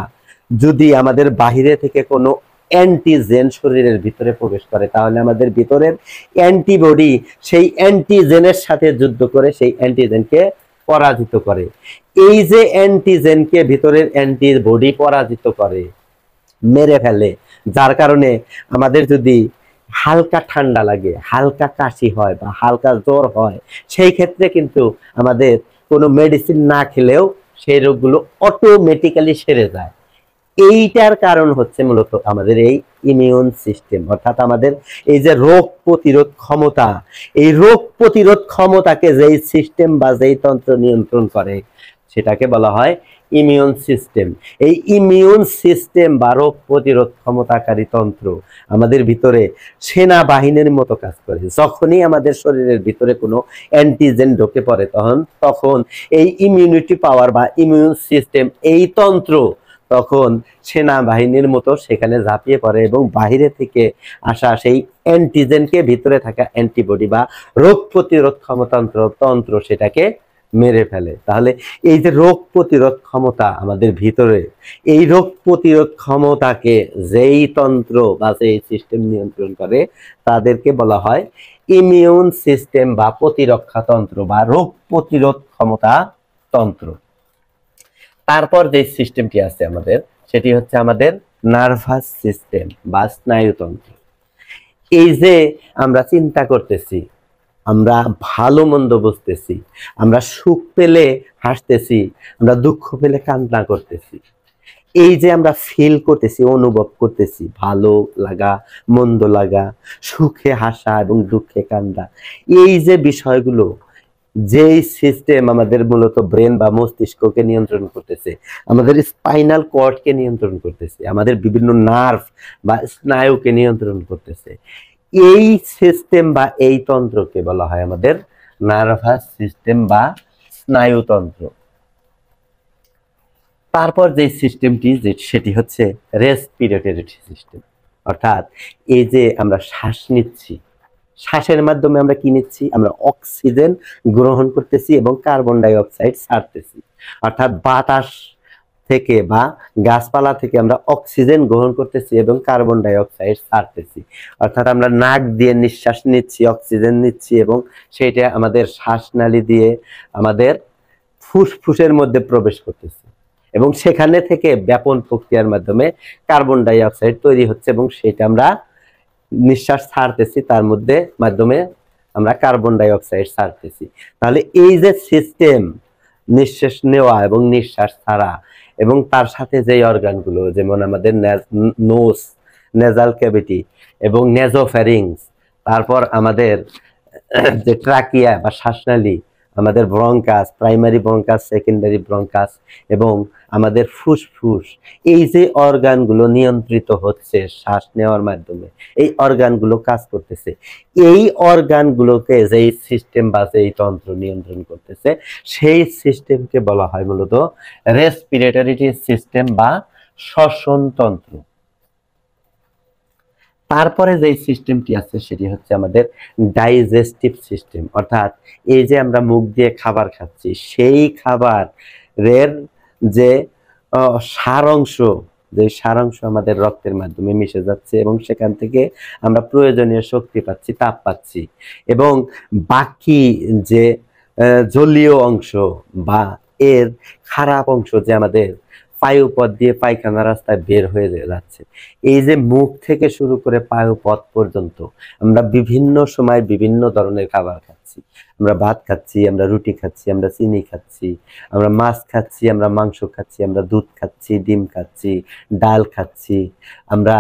যদি আমাদের বাহিরে থেকে কোনো অ্যান্টিজেন শরীরের ভিতরে প্রবেশ করে তাহলে আমাদের ভিতরের অ্যান্টিবডি সেই অ্যান্টিজেনের সাথে যুদ্ধ করে সেই অ্যান্টিজেনকে পরাজিত করে। এই যে অ্যান্টিজেনকে ভিতরের অ্যান্টিবডি পরাজিত করে, মেরে ফেলে, যার কারণে আমাদের যদি হালকা ঠান্ডা লাগে, হালকা কাশি হয় বা হালকা জ্বর হয়, সেই ক্ষেত্রে কিন্তু আমাদের কোনো মেডিসিন না খেলেও সেই রোগগুলো অটোমেটিক্যালি সেরে যায়। এইটার কারণ হচ্ছে মূলত আমাদের এই ইমিউন সিস্টেম, অর্থাৎ আমাদের এই যে রোগ প্রতিরোধ ক্ষমতা, এই রোগ প্রতিরোধ ক্ষমতাকে যেই সিস্টেম বা যেই তন্ত্র নিয়ন্ত্রণ করে সেটাকে বলা হয় ইমিউন সিস্টেম। এই ইমিউন সিস্টেম বা রোগ প্রতিরোধ ক্ষমতাকারী তন্ত্র আমাদের ভিতরে সেনাবাহিনীর মতো কাজ করে। যখনই আমাদের শরীরের ভিতরে কোনো অ্যান্টিজেন ঢুকে পড়ে তখন এই ইমিউনিটি পাওয়ার বা ইমিউন সিস্টেম, এই তন্ত্র তখন সেনাবাহিনীর মতো সেখানে ঝাঁপিয়ে পড়ে এবং বাহিরে থেকে আসা সেই অ্যান্টিজেনকে ভিতরে থাকা অ্যান্টিবডি বা রোগ প্রতিরোধ ক্ষমতাতন্ত্র সেটাকে মেরে ফেলে। তাহলে এই যে রোগ প্রতিরোধ ক্ষমতা আমাদের ভিতরে, এই রোগ প্রতিরোধ ক্ষমতাকে যেই তন্ত্র বা যেই সিস্টেম নিয়ন্ত্রণ করে তাদেরকে বলা হয় ইমিউন সিস্টেম বা প্রতিরক্ষা তন্ত্র বা রোগ প্রতিরোধ ক্ষমতা তন্ত্র। তারপর যে সিস্টেমটি আছে আমাদের সেটি হচ্ছে আমাদের নার্ভাস সিস্টেম বা স্নায়ুতন্ত্র। এই যে আমরা চিন্তা করতেছি, আমরা ভালো মন্দ বুঝতেছি, আমরা সুখ পেলে হাসতেছি, আমরা দুঃখ পেলে কান্না করতেছি, এই যে আমরা ফিল করতেছি, অনুভব করতেছি, ভালো লাগা মন্দ লাগা, সুখে হাসা এবং দুঃখে কান্না, এই যে বিষয়গুলো, যেই সিস্টেম আমাদের মূলত ব্রেন বা মস্তিষ্ককে নিয়ন্ত্রণ করতেছে, আমাদের স্পাইনাল কর্ডকে নিয়ন্ত্রণ করতেছে, আমাদের বিভিন্ন নার্ভ বা স্নায়ুকে নিয়ন্ত্রণ করতেছে, এই সিস্টেম বা এই তন্ত্রকে বলা হয় আমাদের নার্ভাস সিস্টেম বা স্নায়ুতন্ত্র। তারপর যে সিস্টেমটি সেটি হচ্ছে রেসপিরেটরি সিস্টেম, অর্থাৎ এই যে আমরা শ্বাস নিচ্ছি, শ্বাসের মাধ্যমে আমরা কি নিচ্ছি, আমরা অক্সিজেন গ্রহণ করতেছি এবং কার্বন ডাই অক্সাইড ছাড়তেছি। অর্থাৎ বাতাস থেকে বা গাছপালা থেকে আমরা অক্সিজেন গ্রহণ করতেছি এবং কার্বন ডাই অক্সাইড ছাড়তেছি। অর্থাৎ আমরা নাক দিয়ে নিঃশ্বাস নিচ্ছি, অক্সিজেন নিচ্ছি এবং সেটা আমাদের শ্বাসনালী দিয়ে আমাদের ফুসফুসের মধ্যে প্রবেশ করতেছে এবং সেখানে থেকে ব্যাপন প্রক্রিয়ার মাধ্যমে কার্বন ডাই অক্সাইড তৈরি হচ্ছে এবং সেটা আমরা নিঃশ্বাস ছাড়তেছি, তার মাধ্যমে আমরা কার্বন ডাই অক্সাইড ছাড়তেছি। তাহলে এই যে সিস্টেম, নিঃশ্বাস নেওয়া এবং নিঃশ্বাস ছাড়া এবং তার সাথে যে অর্গানগুলো, যেমন আমাদের নোজ, নেজাল ক্যাভিটি এবং নেজোফ্যারিংস, তারপর আমাদের যে ট্রাকিয়া বা শ্বাসনালী, আমাদের bronchus, primary bronchus, secondary bronchus এবং আমাদের ফুসফুস, এই যে অর্গানগুলো নিয়ন্ত্রিত হচ্ছে শ্বাস নেওয়ার মাধ্যমে, এই অর্গানগুলো কাজ করতেছে, এই অর্গানগুলোকে যেই সিস্টেম বা যেই তন্ত্র নিয়ন্ত্রণ করতেছে সেই সিস্টেমকে বলা হয় মূলত রেসপিরেটরি সিস্টেম বা শ্বসন তন্ত্র। তারপরে যে সিস্টেমটি আছে সেটি হচ্ছে আমাদের ডাইজেস্টিভ সিস্টেম, অর্থাৎ এই যে আমরা মুখ দিয়ে খাবার খাচ্ছি সেই খাবারের যে সারাংশ আমাদের রক্তের মাধ্যমে মিশে যাচ্ছে এবং সেখান থেকে আমরা প্রয়োজনীয় শক্তি পাচ্ছি, তাপ পাচ্ছি এবং বাকি যে জলীয় অংশ বা এর খারাপ অংশ যে আমাদের পায়ুপথ দিয়ে পায়খানা রাস্তায় বের হয়ে যাচ্ছে। এই যে মুখ থেকে শুরু করে পায়ুপথ পর্যন্ত আমরা বিভিন্ন সময় বিভিন্ন ধরনের খাবার খাচ্ছি। আমরা ভাত খাচ্ছি, আমরা রুটি খাচ্ছি, আমরা চিনি খাচ্ছি, আমরা মাছ খাচ্ছি, আমরা মাংস খাচ্ছি, আমরা দুধ খাচ্ছি, ডিম খাচ্ছি, ডাল খাচ্ছি, আমরা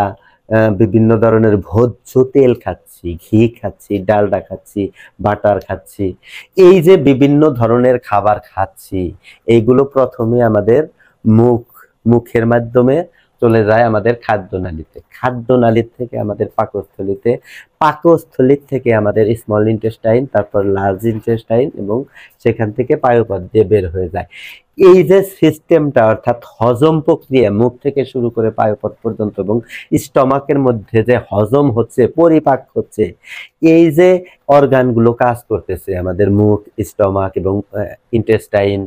বিভিন্ন ধরনের ভোজ্য তেল খাচ্ছি, ঘি খাচ্ছি, ডালডা খাচ্ছি, বাটার খাচ্ছি। এই যে বিভিন্ন ধরনের খাবার খাচ্ছি, এইগুলো প্রথমে আমাদের মুখের মাধ্যমে চলে যায় আমাদের খাদ্যনালীতে, খাদ্যনালীর থেকে আমাদের পাকস্থলীতে, পাকস্থলীর থেকে আমাদের স্মল ইন্টেস্টাইন, তারপর লার্জ ইন্টেস্টাইন, এবং সেখান থেকে পায়ুপথ দিয়ে বের হয়ে যায়। এই যে সিস্টেমটা, অর্থাৎ হজম প্রক্রিয়া মুখ থেকে শুরু করে পায়ুপথ পর্যন্ত এবং স্টমাকের মধ্যে যে হজম হচ্ছে, পরিপাক হচ্ছে, এই যে অর্গানগুলো কাজ করতেছে আমাদের মুখ, স্টমাক এবং ইন্টেস্টাইন,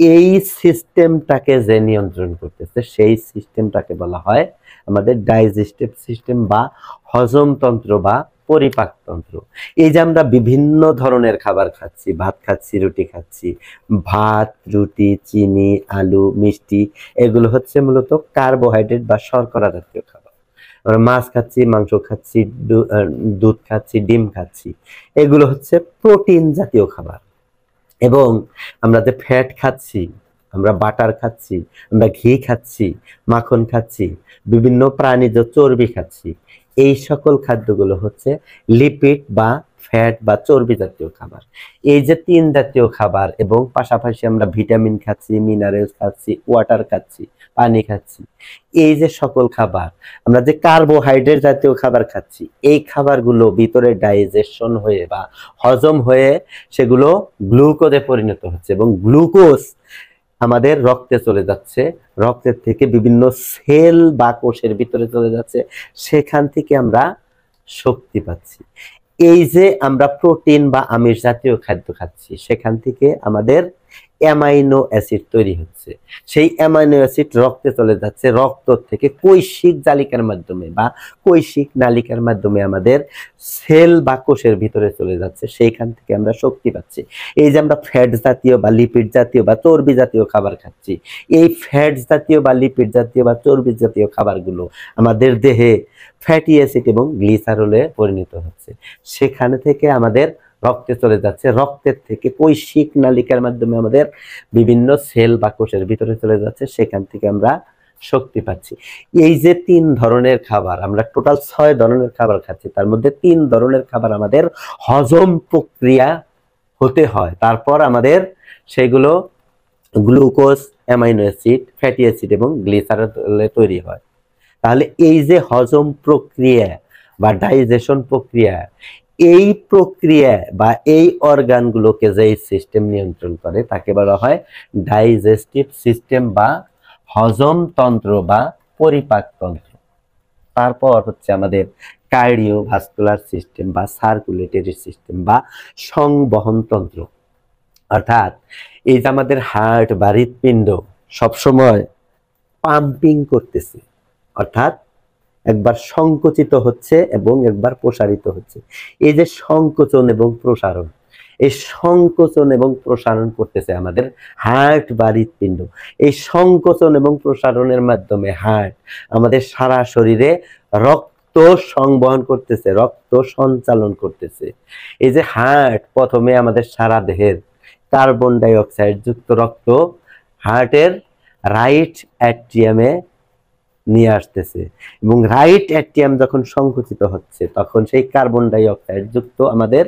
এই সিস্টেমটাকে যে নিয়ন্ত্রণ করতেছে সেই সিস্টেমটাকে বলা হয় আমাদের ডাইজেস্টিভ সিস্টেম বা হজমতন্ত্র বা পরিপাকতন্ত্র। এই যে আমরা বিভিন্ন ধরনের খাবার খাচ্ছি, ভাত খাচ্ছি, রুটি খাচ্ছি, ভাত, রুটি, চিনি, আলু, মিষ্টি, এগুলো হচ্ছে মূলত কার্বোহাইড্রেট বা শর্করা জাতীয় খাবার। আমরা মাছ খাচ্ছি, মাংস খাচ্ছি, দুধ খাচ্ছি, ডিম খাচ্ছি, এগুলো হচ্ছে প্রোটিন জাতীয় খাবার। এবং আমরা যে ফ্যাট খাচ্ছি, আমরা বাটার খাচ্ছি, আমরা ঘি খাচ্ছি, মাখন খাচ্ছি, বিভিন্ন প্রাণীজ চর্বি খাচ্ছি, এই সকল খাদ্যগুলো হচ্ছে লিপিড বা ফ্যাট বা চর্বি জাতীয় খাবার। এই যে তিন জাতীয় খাবার এবং পাশাপাশি আমরা ভিটামিন খাচ্ছি, মিনারেলস খাচ্ছি, ওয়াটার খাচ্ছি, পানি খাচ্ছি, এই যে সকল খাবার, আমরা যে কার্বোহাইড্রেট জাতীয় খাবার খাচ্ছি, এই খাবারগুলো ভিতরে ডাইজেশন হয়ে বা হজম হয়ে সেগুলো গ্লুকোজে পরিণত হচ্ছে এবং গ্লুকোজ আমাদের রক্তে চলে যাচ্ছে, রক্তের থেকে বিভিন্ন সেল বা কোষের ভিতরে চলে যাচ্ছে, সেখান থেকে আমরা শক্তি পাচ্ছি। এই যে আমরা প্রোটিন বা আমিষ জাতীয় খাদ্য খাচ্ছি, সেখান থেকে আমাদের অ্যামাইনো অ্যাসিড তৈরি হচ্ছে, সেই অ্যামাইনো অ্যাসিড রক্তে চলে যাচ্ছে, রক্ত থেকে কৈশিক জালিকার মাধ্যমে বা কৈশিক নালিকার মাধ্যমে আমাদের সেল বা কোষের ভিতরে চলে যাচ্ছে, সেইখান থেকে আমরা শক্তি পাচ্ছি। এই যে আমরা ফ্যাট জাতীয় বা লিপিড জাতীয় বা চর্বি জাতীয় খাবার খাচ্ছি, এই ফ্যাট জাতীয় বা লিপিড জাতীয় বা চর্বি জাতীয় খাবারগুলো আমাদের দেহে ফ্যাটি অ্যাসিড এবং গ্লিসারলে পরিণত হচ্ছে, সেখানে থেকে আমাদের রক্তে চলে যাচ্ছে, রক্তের থেকে কৈশিক নালিকার মাধ্যমে আমাদের বিভিন্ন সেল বা কোষের ভিতরে চলে যাচ্ছে, সেখান থেকে আমরা শক্তি পাচ্ছি। এই যে তিন ধরনের খাবার, আমরা টোটাল 6 ধরনের খাবার খাচ্ছি, তার মধ্যে 3 ধরনের খাবার আমাদের হজম প্রক্রিয়া হতে হয়, তারপর আমাদের সেগুলো glucose, amino acid, fatty acid এবং গ্লিসারলে তৈরি হয়। তাহলে এই যে হজম প্রক্রিয়া বা ডাইজেশন প্রক্রিয়া, এই প্রক্রিয়া বা এই অর্গানগুলোকে যে সিস্টেম নিয়ন্ত্রণ করে তাকে বলা হয় ডাইজেস্টিভ সিস্টেম বা হজমতন্ত্র বা পরিপাকতন্ত্র। তারপর হচ্ছে আমাদের কার্ডিওভাস্কুলার সিস্টেম বা সার্কুলেটরি সিস্টেম বা সংবহনতন্ত্র। অর্থাৎ এই যে আমাদের হার্ট বা হৃৎপিণ্ড সবসময় পাম্পিং করতেছে, অর্থাৎ একবার সংকুচিত হচ্ছে এবং একবার প্রসারিত হচ্ছে। এই যে সংকোচন এবং প্রসারণ, এই সংকোচন এবং প্রসারণ করতেছে আমাদের হার্ট বা হৃৎপিণ্ড। এই সংকোচন এবং প্রসারণের মাধ্যমে হার্ট আমাদের সারা শরীরে রক্ত সংবহন করতেছে, রক্ত সঞ্চালন করতেছে। এই যে হার্ট প্রথমে আমাদের সারা দেহের কার্বন ডাই অক্সাইড যুক্ত রক্ত হার্টের রাইট অ্যাট্রিয়ামে নিয়ে আসতেছে এবং রাইট অ্যাট্রিয়াম যখন সংকুচিত হচ্ছে তখন সেই কার্বন ডাই অক্সাইড যুক্ত আমাদের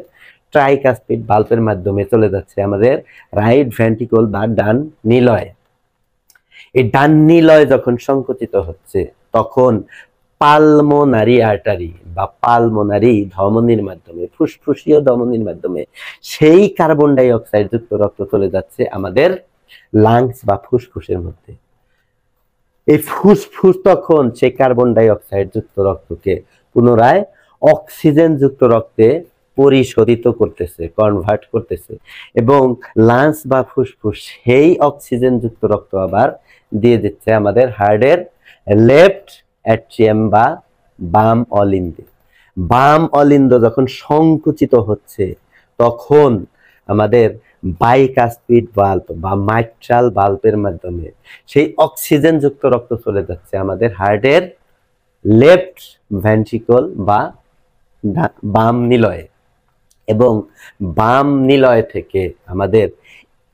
ট্রাইকাসপিড ভালভের মাধ্যমে চলে যাচ্ছে আমাদের রাইট ভেন্ট্রিকল বা ডান নিলয়। এই ডান নিলয় যখন সংকুচিত হচ্ছে তখন পালমোনারি আর্টারি বা পালমোনারি ধমনির মাধ্যমে, ফুসফুসীয় ধমনির মাধ্যমে সেই কার্বন ডাই অক্সাইড যুক্ত রক্ত চলে যাচ্ছে আমাদের লাংস বা ফুসফুসের মধ্যে। এই ফুসফুস তখন সেই কার্বন ডাই অক্সাইড যুক্ত রক্তকে পুনরায় অক্সিজেন যুক্ত রক্তে পরিশোধিত করতেছে, কনভার্ট করতেছে এবং লাংস বা ফুসফুস সেই অক্সিজেন যুক্ত রক্ত আবার দিয়ে দিচ্ছে আমাদের হার্টের লেফট অ্যাট্রিয়াম বা বাম অলিন্দে। বাম অলিন্দ যখন সংকুচিত হচ্ছে তখন আমাদের বাইকাসপিড ভাল্ব বা মাইট্রাল ভাল্বের মাধ্যমে সেই অক্সিজেন যুক্ত রক্ত চলে যাচ্ছে আমাদের হার্টের লেফট ভেন্ট্রিকল বা বাম নিলয়ে, এবং বাম নিলয় থেকে আমাদের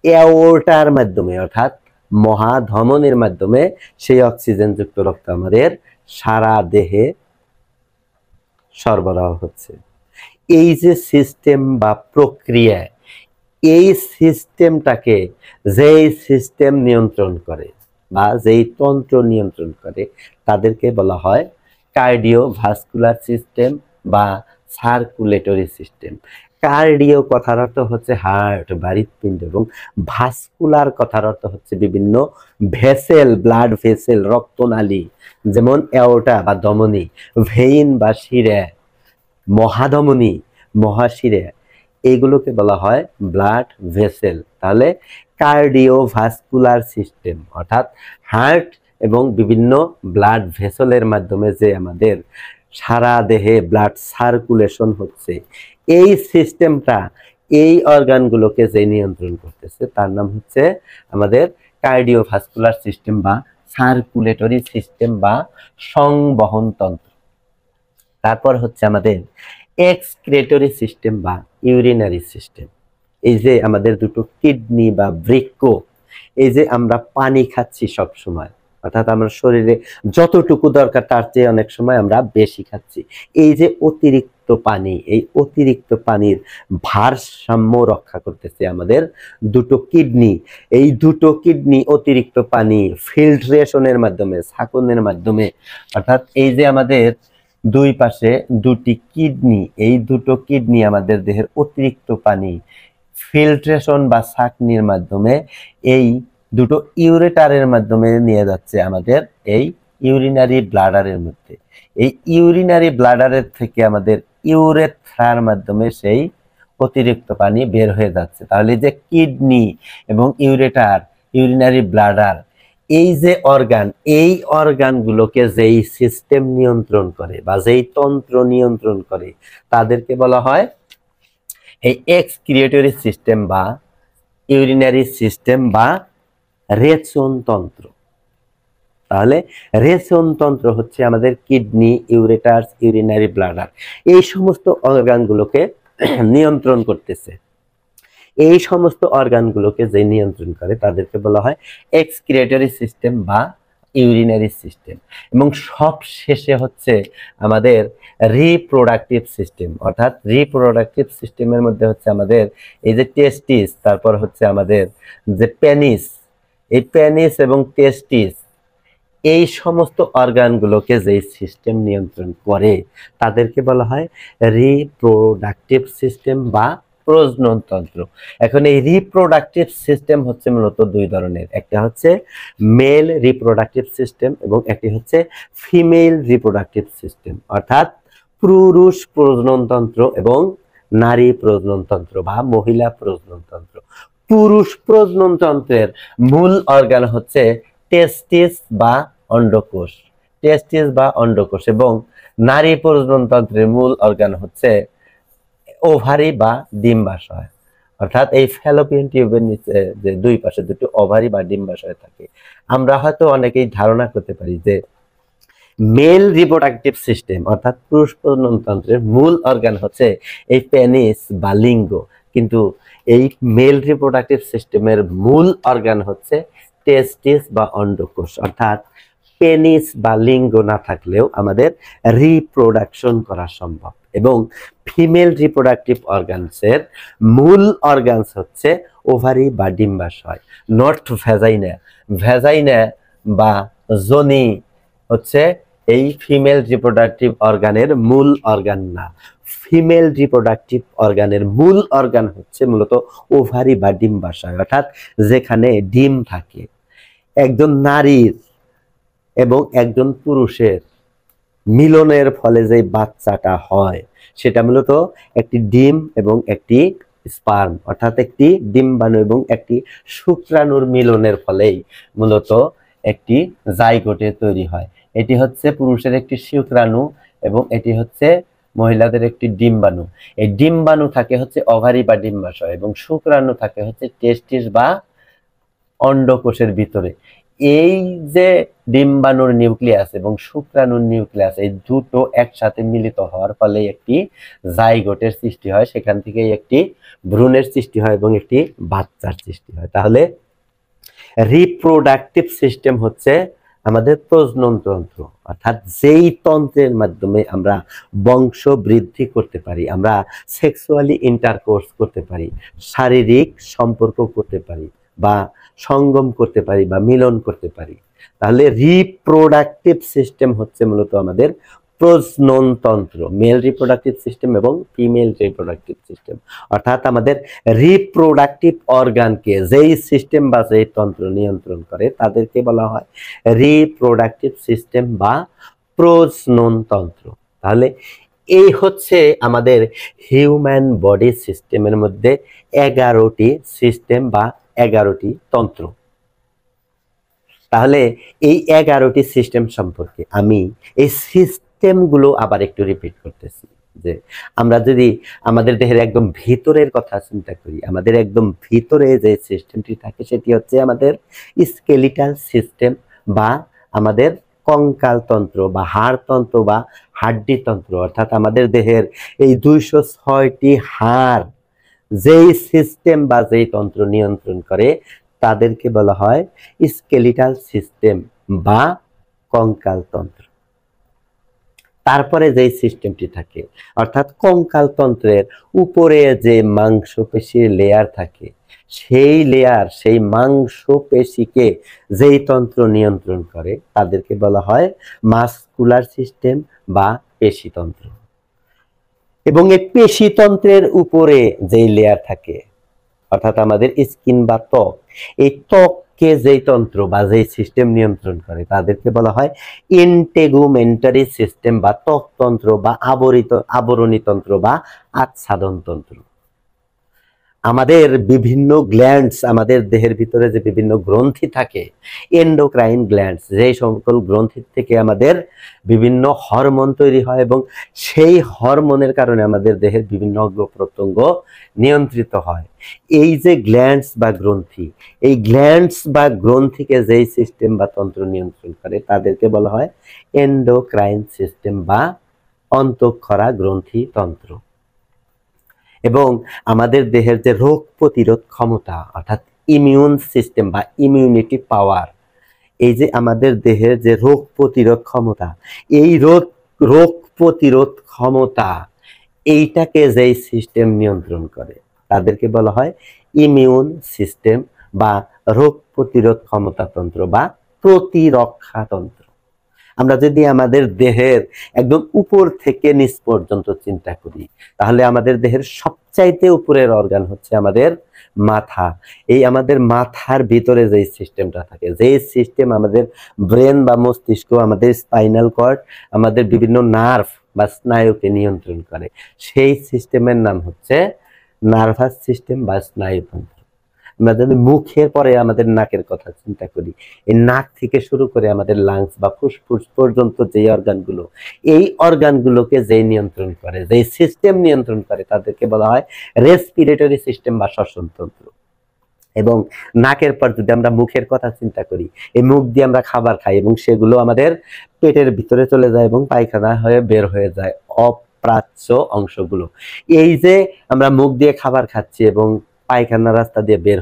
এওর্টার মাধ্যমে অর্থাৎ মহাধমনীর মাধ্যমে সেই অক্সিজেন যুক্ত রক্ত আমাদের সারা দেহে সরবরাহ হচ্ছে। এই যে সিস্টেম বা প্রক্রিয়া, এই সিস্টেমটাকে যেই সিস্টেম নিয়ন্ত্রণ করে বা যেই তন্ত্র নিয়ন্ত্রণ করে তাদেরকে বলা হয় কার্ডিওভাস্কুলার সিস্টেম বা সার্কুলেটরি সিস্টেম। কার্ডিও কথার অর্থ হচ্ছে হার্ট বা হৃৎপিণ্ড, এবং ভাস্কুলার কথার অর্থ হচ্ছে বিভিন্ন ভেসেল, ব্লাড ভেসেল, রক্তনালী, যেমন এওর্টা বা ধমনী, ভেইন বা শিরা, মহাধমনী, মহাশিরা, এইগুলোকে বলা হয় ব্লাড ভেসেল। তাহলে কার্ডিওভাস্কুলার সিস্টেম অর্থাৎ হার্ট এবং বিভিন্ন ব্লাড ভেসেলের মাধ্যমে যে আমাদের সারা দেহে ব্লাড সার্কুলেশন হচ্ছে, এই সিস্টেমটা, এই অর্গানগুলোকে যে নিয়ন্ত্রণ করতেছে তার নাম হচ্ছে আমাদের কার্ডিওভাস্কুলার সিস্টেম বা সার্কুলেটরি সিস্টেম বা সংবহন তন্ত্র। তারপর হচ্ছে আমাদের এক্সক্রেটরি সিস্টেম বা ইউরিনারি সিস্টেম। এই যে আমাদের দুটো কিডনি বা বৃক্ক, এই যে আমরা পানি খাচ্ছি সব সময়, অর্থাৎ আমরা শরীরে যতটুকু দরকার তার চেয়ে অনেক সময় আমরা বেশি খাচ্ছি। এই যে অতিরিক্ত পানি, এই অতিরিক্ত পানির ভারসাম্য রক্ষা করতেছে আমাদের দুটো কিডনি। এই দুটো কিডনি অতিরিক্ত পানি ফিল্ট্রেশনের মাধ্যমে, ছাঁকনের মাধ্যমে, অর্থাৎ এই যে আমাদের দুই পাশে দুটি কিডনি, এই দুটো কিডনি আমাদের দেহের অতিরিক্ত পানি ফিল্ট্রেশন বা ছাঁকনির মাধ্যমে এই দুটো ইউরেটারের মাধ্যমে নিয়ে যাচ্ছে আমাদের এই ইউরিনারি ব্লাডারের মধ্যে। এই ইউরিনারি ব্লাডারের থেকে আমাদের ইউরেথ্রার মাধ্যমে সেই অতিরিক্ত পানি বের হয়ে যাচ্ছে। তাহলে যে কিডনি এবং ইউরেটার, ইউরিনারি ব্লাডার, এই যে অর্গান, এই অর্গানগুলোকে যেই সিস্টেম নিয়ন্ত্রণ করে বা যেই তন্ত্র নিয়ন্ত্রণ করে তাদেরকে বলা হয় এই এক্সক্রিয়েটরি সিস্টেম বা ইউরিনারি সিস্টেম বা রেচন তন্ত্র। তাহলে রেচন তন্ত্র হচ্ছে আমাদের কিডনি, ইউরেটার্স, ইউরিনারি ব্লাডার, এই সমস্ত অর্গানগুলোকে নিয়ন্ত্রণ করতেছে। এই সমস্ত অর্গানগুলোকে যে নিয়ন্ত্রণ করে তাদেরকে বলা হয় এক্সক্রিয়েটরি সিস্টেম বা ইউরিনারি সিস্টেম। এবং সব শেষে হচ্ছে আমাদের রিপ্রোডাক্টিভ সিস্টেম, অর্থাৎ রিপ্রোডাক্টিভ সিস্টেমের মধ্যে হচ্ছে আমাদের এই যে টেস্টিস, তারপর হচ্ছে আমাদের যে পেনিস, এই পেনিস এবং টেস্টিস, এই সমস্ত অর্গানগুলোকে যে সিস্টেম নিয়ন্ত্রণ করে তাদেরকে বলা হয় রিপ্রোডাক্টিভ সিস্টেম বা প্রজনন তন্ত্র। এখন এই রিপ্রোডাক্টিভ সিস্টেম হচ্ছে মূলত দুই ধরনের, একটা হচ্ছে মেল রিপ্রোডাক্টিভ সিস্টেম এবং একটি হচ্ছে ফিমেল রিপ্রোডাক্টিভ সিস্টেম, অর্থাৎ পুরুষ প্রজনন তন্ত্র এবং নারী প্রজনন তন্ত্র বা মহিলা প্রজনন তন্ত্র। পুরুষ প্রজনন তন্ত্রের মূল অর্গান হচ্ছে টেস্টিস বা অন্ডকোষ, টেস্টিস বা অন্ডকোষ, এবং নারী প্রজনন তন্ত্রের মূল অর্গান হচ্ছে ওভারি বা ডিম্বাশয়, অর্থাৎ এই ফ্যালোপিয়ান টিউবের নিচে যে দুই পাশে দুটো ওভারি বা ডিম্বাশয় থাকে। আমরা হয়তো অনেকেই ধারণা করতে পারি যে মেল রিপ্রোডাক্টিভ সিস্টেম অর্থাৎ পুরুষ প্রজনন তন্ত্রের মূল অর্গান হচ্ছে এই পেনিস বা লিঙ্গ, কিন্তু এই মেল রিপ্রোডাক্টিভ সিস্টেমের মূল অর্গান হচ্ছে টেস্টিস বা অন্ডকোষ, অর্থাৎ পেনিস বা লিঙ্গ না থাকলেও আমাদের রিপ্রোডাকশন করা সম্ভব। এবং ফিমেল রিপ্রোডাক্টিভ অর্গানসের মূল অর্গানস হচ্ছে ওভারি বা ডিম্বাশয়, নট ভ্যাজাইনা। ভ্যাজাইনা বা যোনি হচ্ছে এই ফিমেল রিপ্রোডাক্টিভ অর্গানের মূল অর্গান না। ফিমেল রিপ্রোডাক্টিভ অর্গানের মূল অর্গান হচ্ছে মূলত ওভারি বা ডিম্বাশয়, অর্থাৎ যেখানে ডিম থাকে। একজন নারীর এবং একজন পুরুষের মিলনের ফলে যে বাচ্চাটা হয় সেটা মূলত একটি ডিম এবং একটি স্পার্ম, অর্থাৎ একটি ডিম্বাণু এবং একটি শুক্রাণুর মিলনের ফলেই মূলত একটি জাইগোটে তৈরি হয়। এটি হচ্ছে পুরুষের একটি শুক্রাণু এবং এটি হচ্ছে মহিলাদের একটি ডিম্বাণু, এই ডিম্বাণু থাকে হচ্ছে ওভারি বা ডিম্বাশয়, এবং শুক্রাণু থাকে হচ্ছে টেস্টিস বা অন্ডকোষের ভিতরে। এই যে ডিম্বাণুর নিউক্লিয়াস এবং শুক্রাণুর নিউক্লিয়াস, এই দুটো একসাথে মিলিত হওয়ার ফলে একটি জাইগোটের সৃষ্টি হয়, সেখান থেকে একটি ভ্রূণের সৃষ্টি হয় এবং একটি বাচ্চার সৃষ্টি হয়। তাহলে রিপ্রোডাক্টিভ সিস্টেম হচ্ছে আমাদের প্রজনন তন্ত্র, অর্থাৎ যেই তন্ত্রের মাধ্যমে আমরা বংশ বৃদ্ধি করতে পারি, আমরা সেক্সুয়ালি ইন্টারকোর্স করতে পারি, শারীরিক সম্পর্ক করতে পারি বা সঙ্গম করতে পারি বা মিলন করতে পারি। তাহলে রিপ্রোডাক্টিভ সিস্টেম হচ্ছে মূলত আমাদের প্রজনন তন্ত্র, মেল রিপ্রোডাক্টিভ সিস্টেম এবং ফিমেল রিপ্রোডাক্টিভ সিস্টেম। অর্থাৎ আমাদের রিপ্রোডাক্টিভ অর্গানকে যেই সিস্টেম বা যেই তন্ত্র নিয়ন্ত্রণ করে তাদেরকে বলা হয় রিপ্রোডাক্টিভ সিস্টেম বা প্রজনন তন্ত্র। তাহলে এই হচ্ছে আমাদের হিউম্যান বডি সিস্টেমের মধ্যে 11টি সিস্টেম বা 11টি তন্ত্র। তাহলে এই 11টি সিস্টেম সম্পর্কে আমি এই সিস্টেমগুলো আবার একটু রিপিট করতেছি, যে আমরা যদি আমাদের দেহের একদম ভিতরের কথা চিন্তা করি, আমাদের একদম ভিতরে যে সিস্টেমটি থাকে সেটি হচ্ছে আমাদের স্কেলিটাল সিস্টেম বা আমাদের কঙ্কাল তন্ত্র বা হাড়তন্ত্র বা হাড্ডি তন্ত্র। অর্থাৎ আমাদের দেহের এই 206টি হাড় যেই সিস্টেম বা যেই তন্ত্র নিয়ন্ত্রণ করে তাদেরকে বলা হয় স্কেলিটাল সিস্টেম বা কঙ্কাল তন্ত্র। তারপরে যেই সিস্টেমটি থাকে, অর্থাৎ কঙ্কাল তন্ত্রের উপরে যে মাংসপেশির লেয়ার থাকে, সেই লেয়ার, সেই মাংসপেশিকে যেই তন্ত্র নিয়ন্ত্রণ করে তাদেরকে বলা হয় মাসকুলার সিস্টেম বা পেশিতন্ত্র। এবং এই পেশিতন্ত্রের উপরে যেই লেয়ার থাকে, অর্থাৎ আমাদের স্কিন বা ত্বক, এই ত্বককে যেই তন্ত্র বা যেই সিস্টেম নিয়ন্ত্রণ করে তাদেরকে বলা হয় ইন্টেগুমেন্টারি সিস্টেম বা ত্বকতন্ত্র বা আবরণী তন্ত্র বা আচ্ছাদন তন্ত্র। আমাদের বিভিন্ন গ্ল্যান্ডস, আমাদের দেহের ভিতরে যে বিভিন্ন গ্রন্থি থাকে, এন্ডোক্রাইন গ্ল্যান্ডস, যেই সকল গ্রন্থি থেকে আমাদের বিভিন্ন হরমোন তৈরি হয় এবং সেই হরমোনের কারণে আমাদের দেহের বিভিন্ন অঙ্গ প্রত্যঙ্গ নিয়ন্ত্রিত হয়। এই যে গ্ল্যান্ডস বা গ্রন্থি, এই গ্ল্যান্ডস বা গ্রন্থিকে যেই সিস্টেম বা তন্ত্র নিয়ন্ত্রণ করে তাদেরকে বলা হয় এন্ডোক্রাইন সিস্টেম বা অন্তঃক্ষরা গ্রন্থি তন্ত্র। এবং আমাদের দেহের যে রোগ প্রতিরোধ ক্ষমতা, অর্থাৎ ইমিউন সিস্টেম বা ইমিউনিটি পাওয়ার, এই যে আমাদের দেহের যে রোগ প্রতিরোধ ক্ষমতা, এই রোগ প্রতিরোধ ক্ষমতা এইটাকে যেই সিস্টেম নিয়ন্ত্রণ করে তাদেরকে বলা হয় ইমিউন সিস্টেম বা রোগ প্রতিরোধ ক্ষমতা তন্ত্র বা প্রতিরক্ষা তন্ত্র। আমরা যদি আমাদের দেহের একদম উপর থেকে নিচ পর্যন্ত চিন্তা করি, তাহলে আমাদের দেহের সবচাইতে উপরের অর্গান হচ্ছে আমাদের মাথা। এই আমাদের মাথার ভিতরে যে সিস্টেমটা থাকে, যে সিস্টেম আমাদের ব্রেন বা মস্তিষ্ক, আমাদের স্পাইনাল কর্ড, আমাদের বিভিন্ন নার্ভ বা স্নায়ুকে নিয়ন্ত্রণ করে, সেই সিস্টেমের নাম হচ্ছে নার্ভাস সিস্টেম বা স্নায়ুতন্ত্র। আমরা যদি মুখের পরে আমাদের নাকের কথা চিন্তা করি, এই নাক থেকে শুরু করে আমাদের লাংস বা ফুসফুস পর্যন্ত যে অর্গানগুলো, এই অর্গানগুলোকে যে নিয়ন্ত্রণ করে, যে সিস্টেম নিয়ন্ত্রণ করে তাদেরকে বলা হয় রেসপিরেটরি সিস্টেম বা শ্বসনতন্ত্র। এবং নাকের পর যদি আমরা মুখের কথা চিন্তা করি, এই মুখ দিয়ে আমরা খাবার খাই এবং সেগুলো আমাদের পেটের ভিতরে চলে যায় এবং পায়খানা হয়ে বের হয়ে যায় অপ্রাচ্য অংশগুলো। এই যে আমরা মুখ দিয়ে খাবার খাচ্ছি এবং পায়খানা রাস্তা দিয়ে বের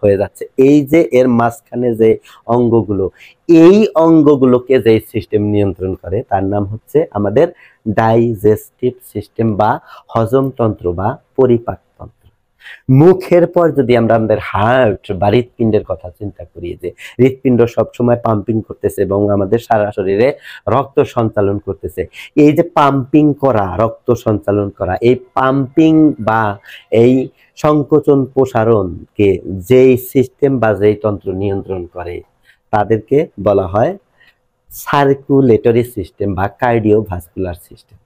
হয়ে যাচ্ছে, এই যে এর মাঝখানে যে অঙ্গগুলো, এই অঙ্গগুলোকে যে সিস্টেম নিয়ন্ত্রণ করে তার নাম হচ্ছে আমাদের ডাইজেস্টিভ সিস্টেম বা হজমতন্ত্র বা পরিপাক তন্ত্র। মুখের পর যদি আমরা আমাদের হার্ট বা হৃৎপিণ্ডের কথা চিন্তা করি, যে হৃৎপিণ্ড সবসময় পাম্পিং করতেছে এবং আমাদের সারা শরীরে রক্ত সঞ্চালন করতেছে, এই যে পাম্পিং করা, রক্ত সঞ্চালন করা, এই পাম্পিং বা এই সংকোচন প্রসারণকে যেই সিস্টেম বা যেই তন্ত্র নিয়ন্ত্রণ করে তাদেরকে বলা হয় সার্কুলেটরি সিস্টেম বা কার্ডিওভাস্কুলার সিস্টেম।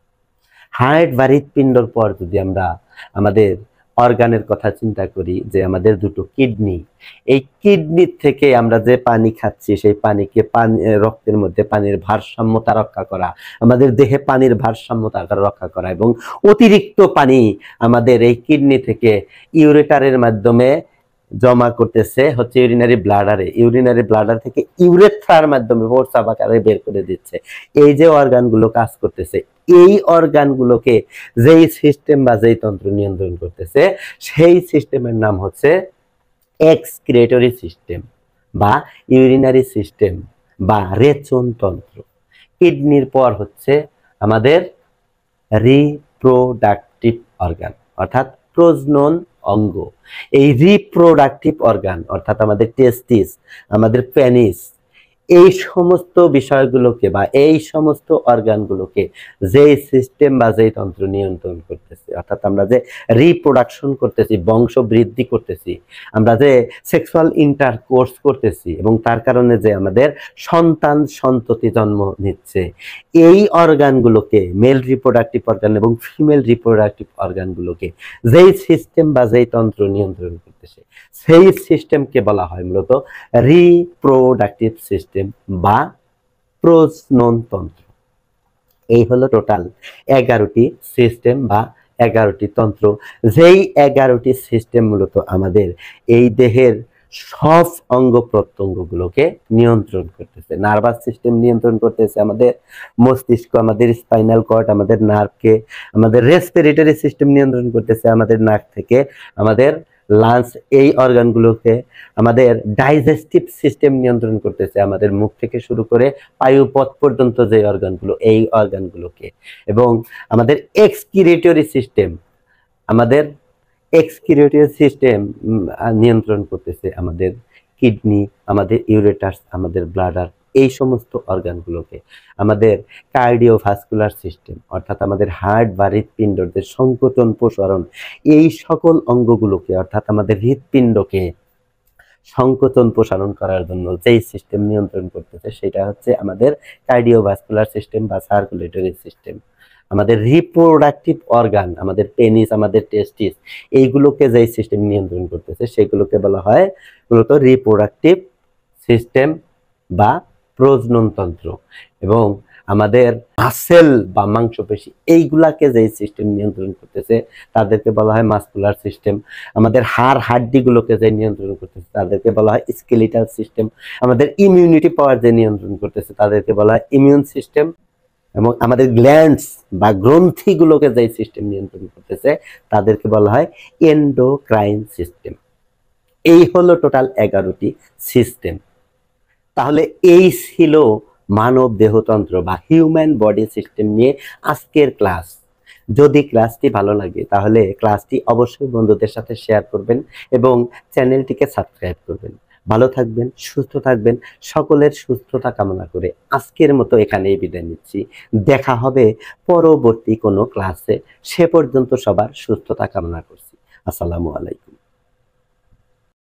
হার্ট বা হৃৎপিণ্ডর পর যদি আমরা আমাদের অর্গানের কথা চিন্তা করি যে আমাদের দুটো কিডনি, এই কিডনির থেকে আমরা যে পানি খাচ্ছি সেই পানিকে রক্তের মধ্যে পানির ভারসাম্যতা রক্ষা করা, আমাদের দেহে পানির ভারসাম্যতা রক্ষা করা এবং অতিরিক্ত পানি আমাদের এই কিডনি থেকে ইউরেটারের মাধ্যমে জমা করতেছে হচ্ছে ইউরিনারি ব্লাডার থেকে ইউরেথ্রার মাধ্যমে প্রস্রাব আকারে বের করে দিচ্ছে। এই যে অর্গানগুলো কাজ করতেছে, এই অর্গানগুলোকে যেই সিস্টেম বা যেই তন্ত্র নিয়ন্ত্রণ করতেছে সেই সিস্টেমের নাম হচ্ছে এক্সক্রিয়েটরি সিস্টেম বা ইউরিনারি সিস্টেম বা রেচন তন্ত্র। কিডনির পর হচ্ছে আমাদের রিপ্রোডাক্টিভ অর্গান অর্থাৎ প্রজনন অঙ্গ। এই রিপ্রোডাক্টিভ অর্গান অর্থাৎ আমাদের টেস্টিস, আমাদের পেনিস, এই সমস্ত বিষয়গুলোকে বা এই সমস্ত অর্গানগুলোকে যেই সিস্টেম বা যেই তন্ত্র নিয়ন্ত্রণ করতেছে, অর্থাৎ আমরা যে রিপ্রোডাকশন করতেছি, বংশ বৃদ্ধি করতেছি, আমরা যে সেক্সুয়াল ইন্টারকোর্স করতেছি এবং তার কারণে যে আমাদের সন্তান সন্ততি জন্ম নিচ্ছে, এই অর্গানগুলোকে মেল রিপ্রোডাক্টিভ অর্গান এবং ফিমেল রিপ্রোডাক্টিভ অর্গানগুলোকে যেই সিস্টেম বা যেই তন্ত্র নিয়ন্ত্রণ করতেছে সেই সিস্টেমকে বলা হয় মূলত রিপ্রোডাক্টিভ সিস্টেম বা প্রজনন তন্ত্র। এই হলো টোটাল 11টি সিস্টেম বা 11টি তন্ত্র, যেই 11টি সিস্টেম মূলত আমাদের এই দেহের সব অঙ্গ প্রত্যঙ্গগুলোকে নিয়ন্ত্রণ করতেছে। নার্ভাস সিস্টেম নিয়ন্ত্রণ করতেছে আমাদের মস্তিষ্ক, আমাদের স্পাইনাল কর্ড, আমাদের নার্ভকে, আমাদের রেসপিরেটরি সিস্টেম নিয়ন্ত্রণ করতেছে আমাদের নাক থেকে, আমাদের লাঞ্চ, এই অর্গানগুলোকে আমাদের ডাইজেস্টিভ সিস্টেম নিয়ন্ত্রণ করতেছে আমাদের মুখ থেকে শুরু করে পায়ুপথ পর্যন্ত যে অর্গানগুলো, এই অর্গানগুলোকে, এবং আমাদের এক্সক্রিয়েটরি সিস্টেম, আমাদের এক্সক্রিয়েটরি সিস্টেম নিয়ন্ত্রণ করতেছে আমাদের কিডনি, আমাদের ইউরেটাস, আমাদের ব্লাডার, এই সমস্ত অর্গানগুলোকে। আমাদের কার্ডিওভাস্কুলার সিস্টেম অর্থাৎ আমাদের হার্ট বা হৃৎপিণ্ডের সংকোচন প্রসারণ, এই সকল অঙ্গগুলোকে অর্থাৎ আমাদের হৃৎপিণ্ডকে সংকোচন প্রসারণ করার জন্য যেই সিস্টেম নিয়ন্ত্রণ করতেছে সেটা হচ্ছে আমাদের কার্ডিওভাস্কুলার সিস্টেম বা সার্কুলেটরি সিস্টেম। আমাদের রিপ্রোডাক্টিভ অর্গান, আমাদের পেনিস, আমাদের টেস্টিস, এইগুলোকে যেই সিস্টেম নিয়ন্ত্রণ করতেছে সেগুলোকে বলা হয় মূলত রিপ্রোডাক্টিভ সিস্টেম বা প্রজনন তন্ত্র। এবং আমাদের মাসেল বা মাংসপেশি, এইগুলাকে যেই সিস্টেম নিয়ন্ত্রণ করতেছে তাদেরকে বলা হয় মাসকুলার সিস্টেম। আমাদের হাড় হাড্ডিগুলোকে যে নিয়ন্ত্রণ করতেছে তাদেরকে বলা হয় স্কেলিটাল সিস্টেম। আমাদের ইমিউনিটি পাওয়ার যে নিয়ন্ত্রণ করতেছে তাদেরকে বলা হয় ইমিউন সিস্টেম। এবং আমাদের গ্ল্যান্ডস বা গ্রন্থিগুলোকে যে সিস্টেম নিয়ন্ত্রণ করতেছে তাদেরকে বলা হয় এন্ডোক্রাইন সিস্টেম। এই হলো টোটাল 11টি সিস্টেম। তাহলে এই ছিল মানব দেহতন্ত্র বা হিউম্যান বডি সিস্টেম নিয়ে আজকের ক্লাস। যদি ক্লাসটি ভালো লাগে তাহলে ক্লাসটি অবশ্যই বন্ধুদের সাথে শেয়ার করবেন এবং চ্যানেলটিকে সাবস্ক্রাইব করবেন। ভালো থাকবেন, সুস্থ থাকবেন, সকলের সুস্থতা কামনা করে আজকের মতো এখানেই বিদায় নিচ্ছি। দেখা হবে পরবর্তী কোনো ক্লাসে। সে পর্যন্ত সবার সুস্থতা কামনা করছি। আসসালামু আলাইকুম।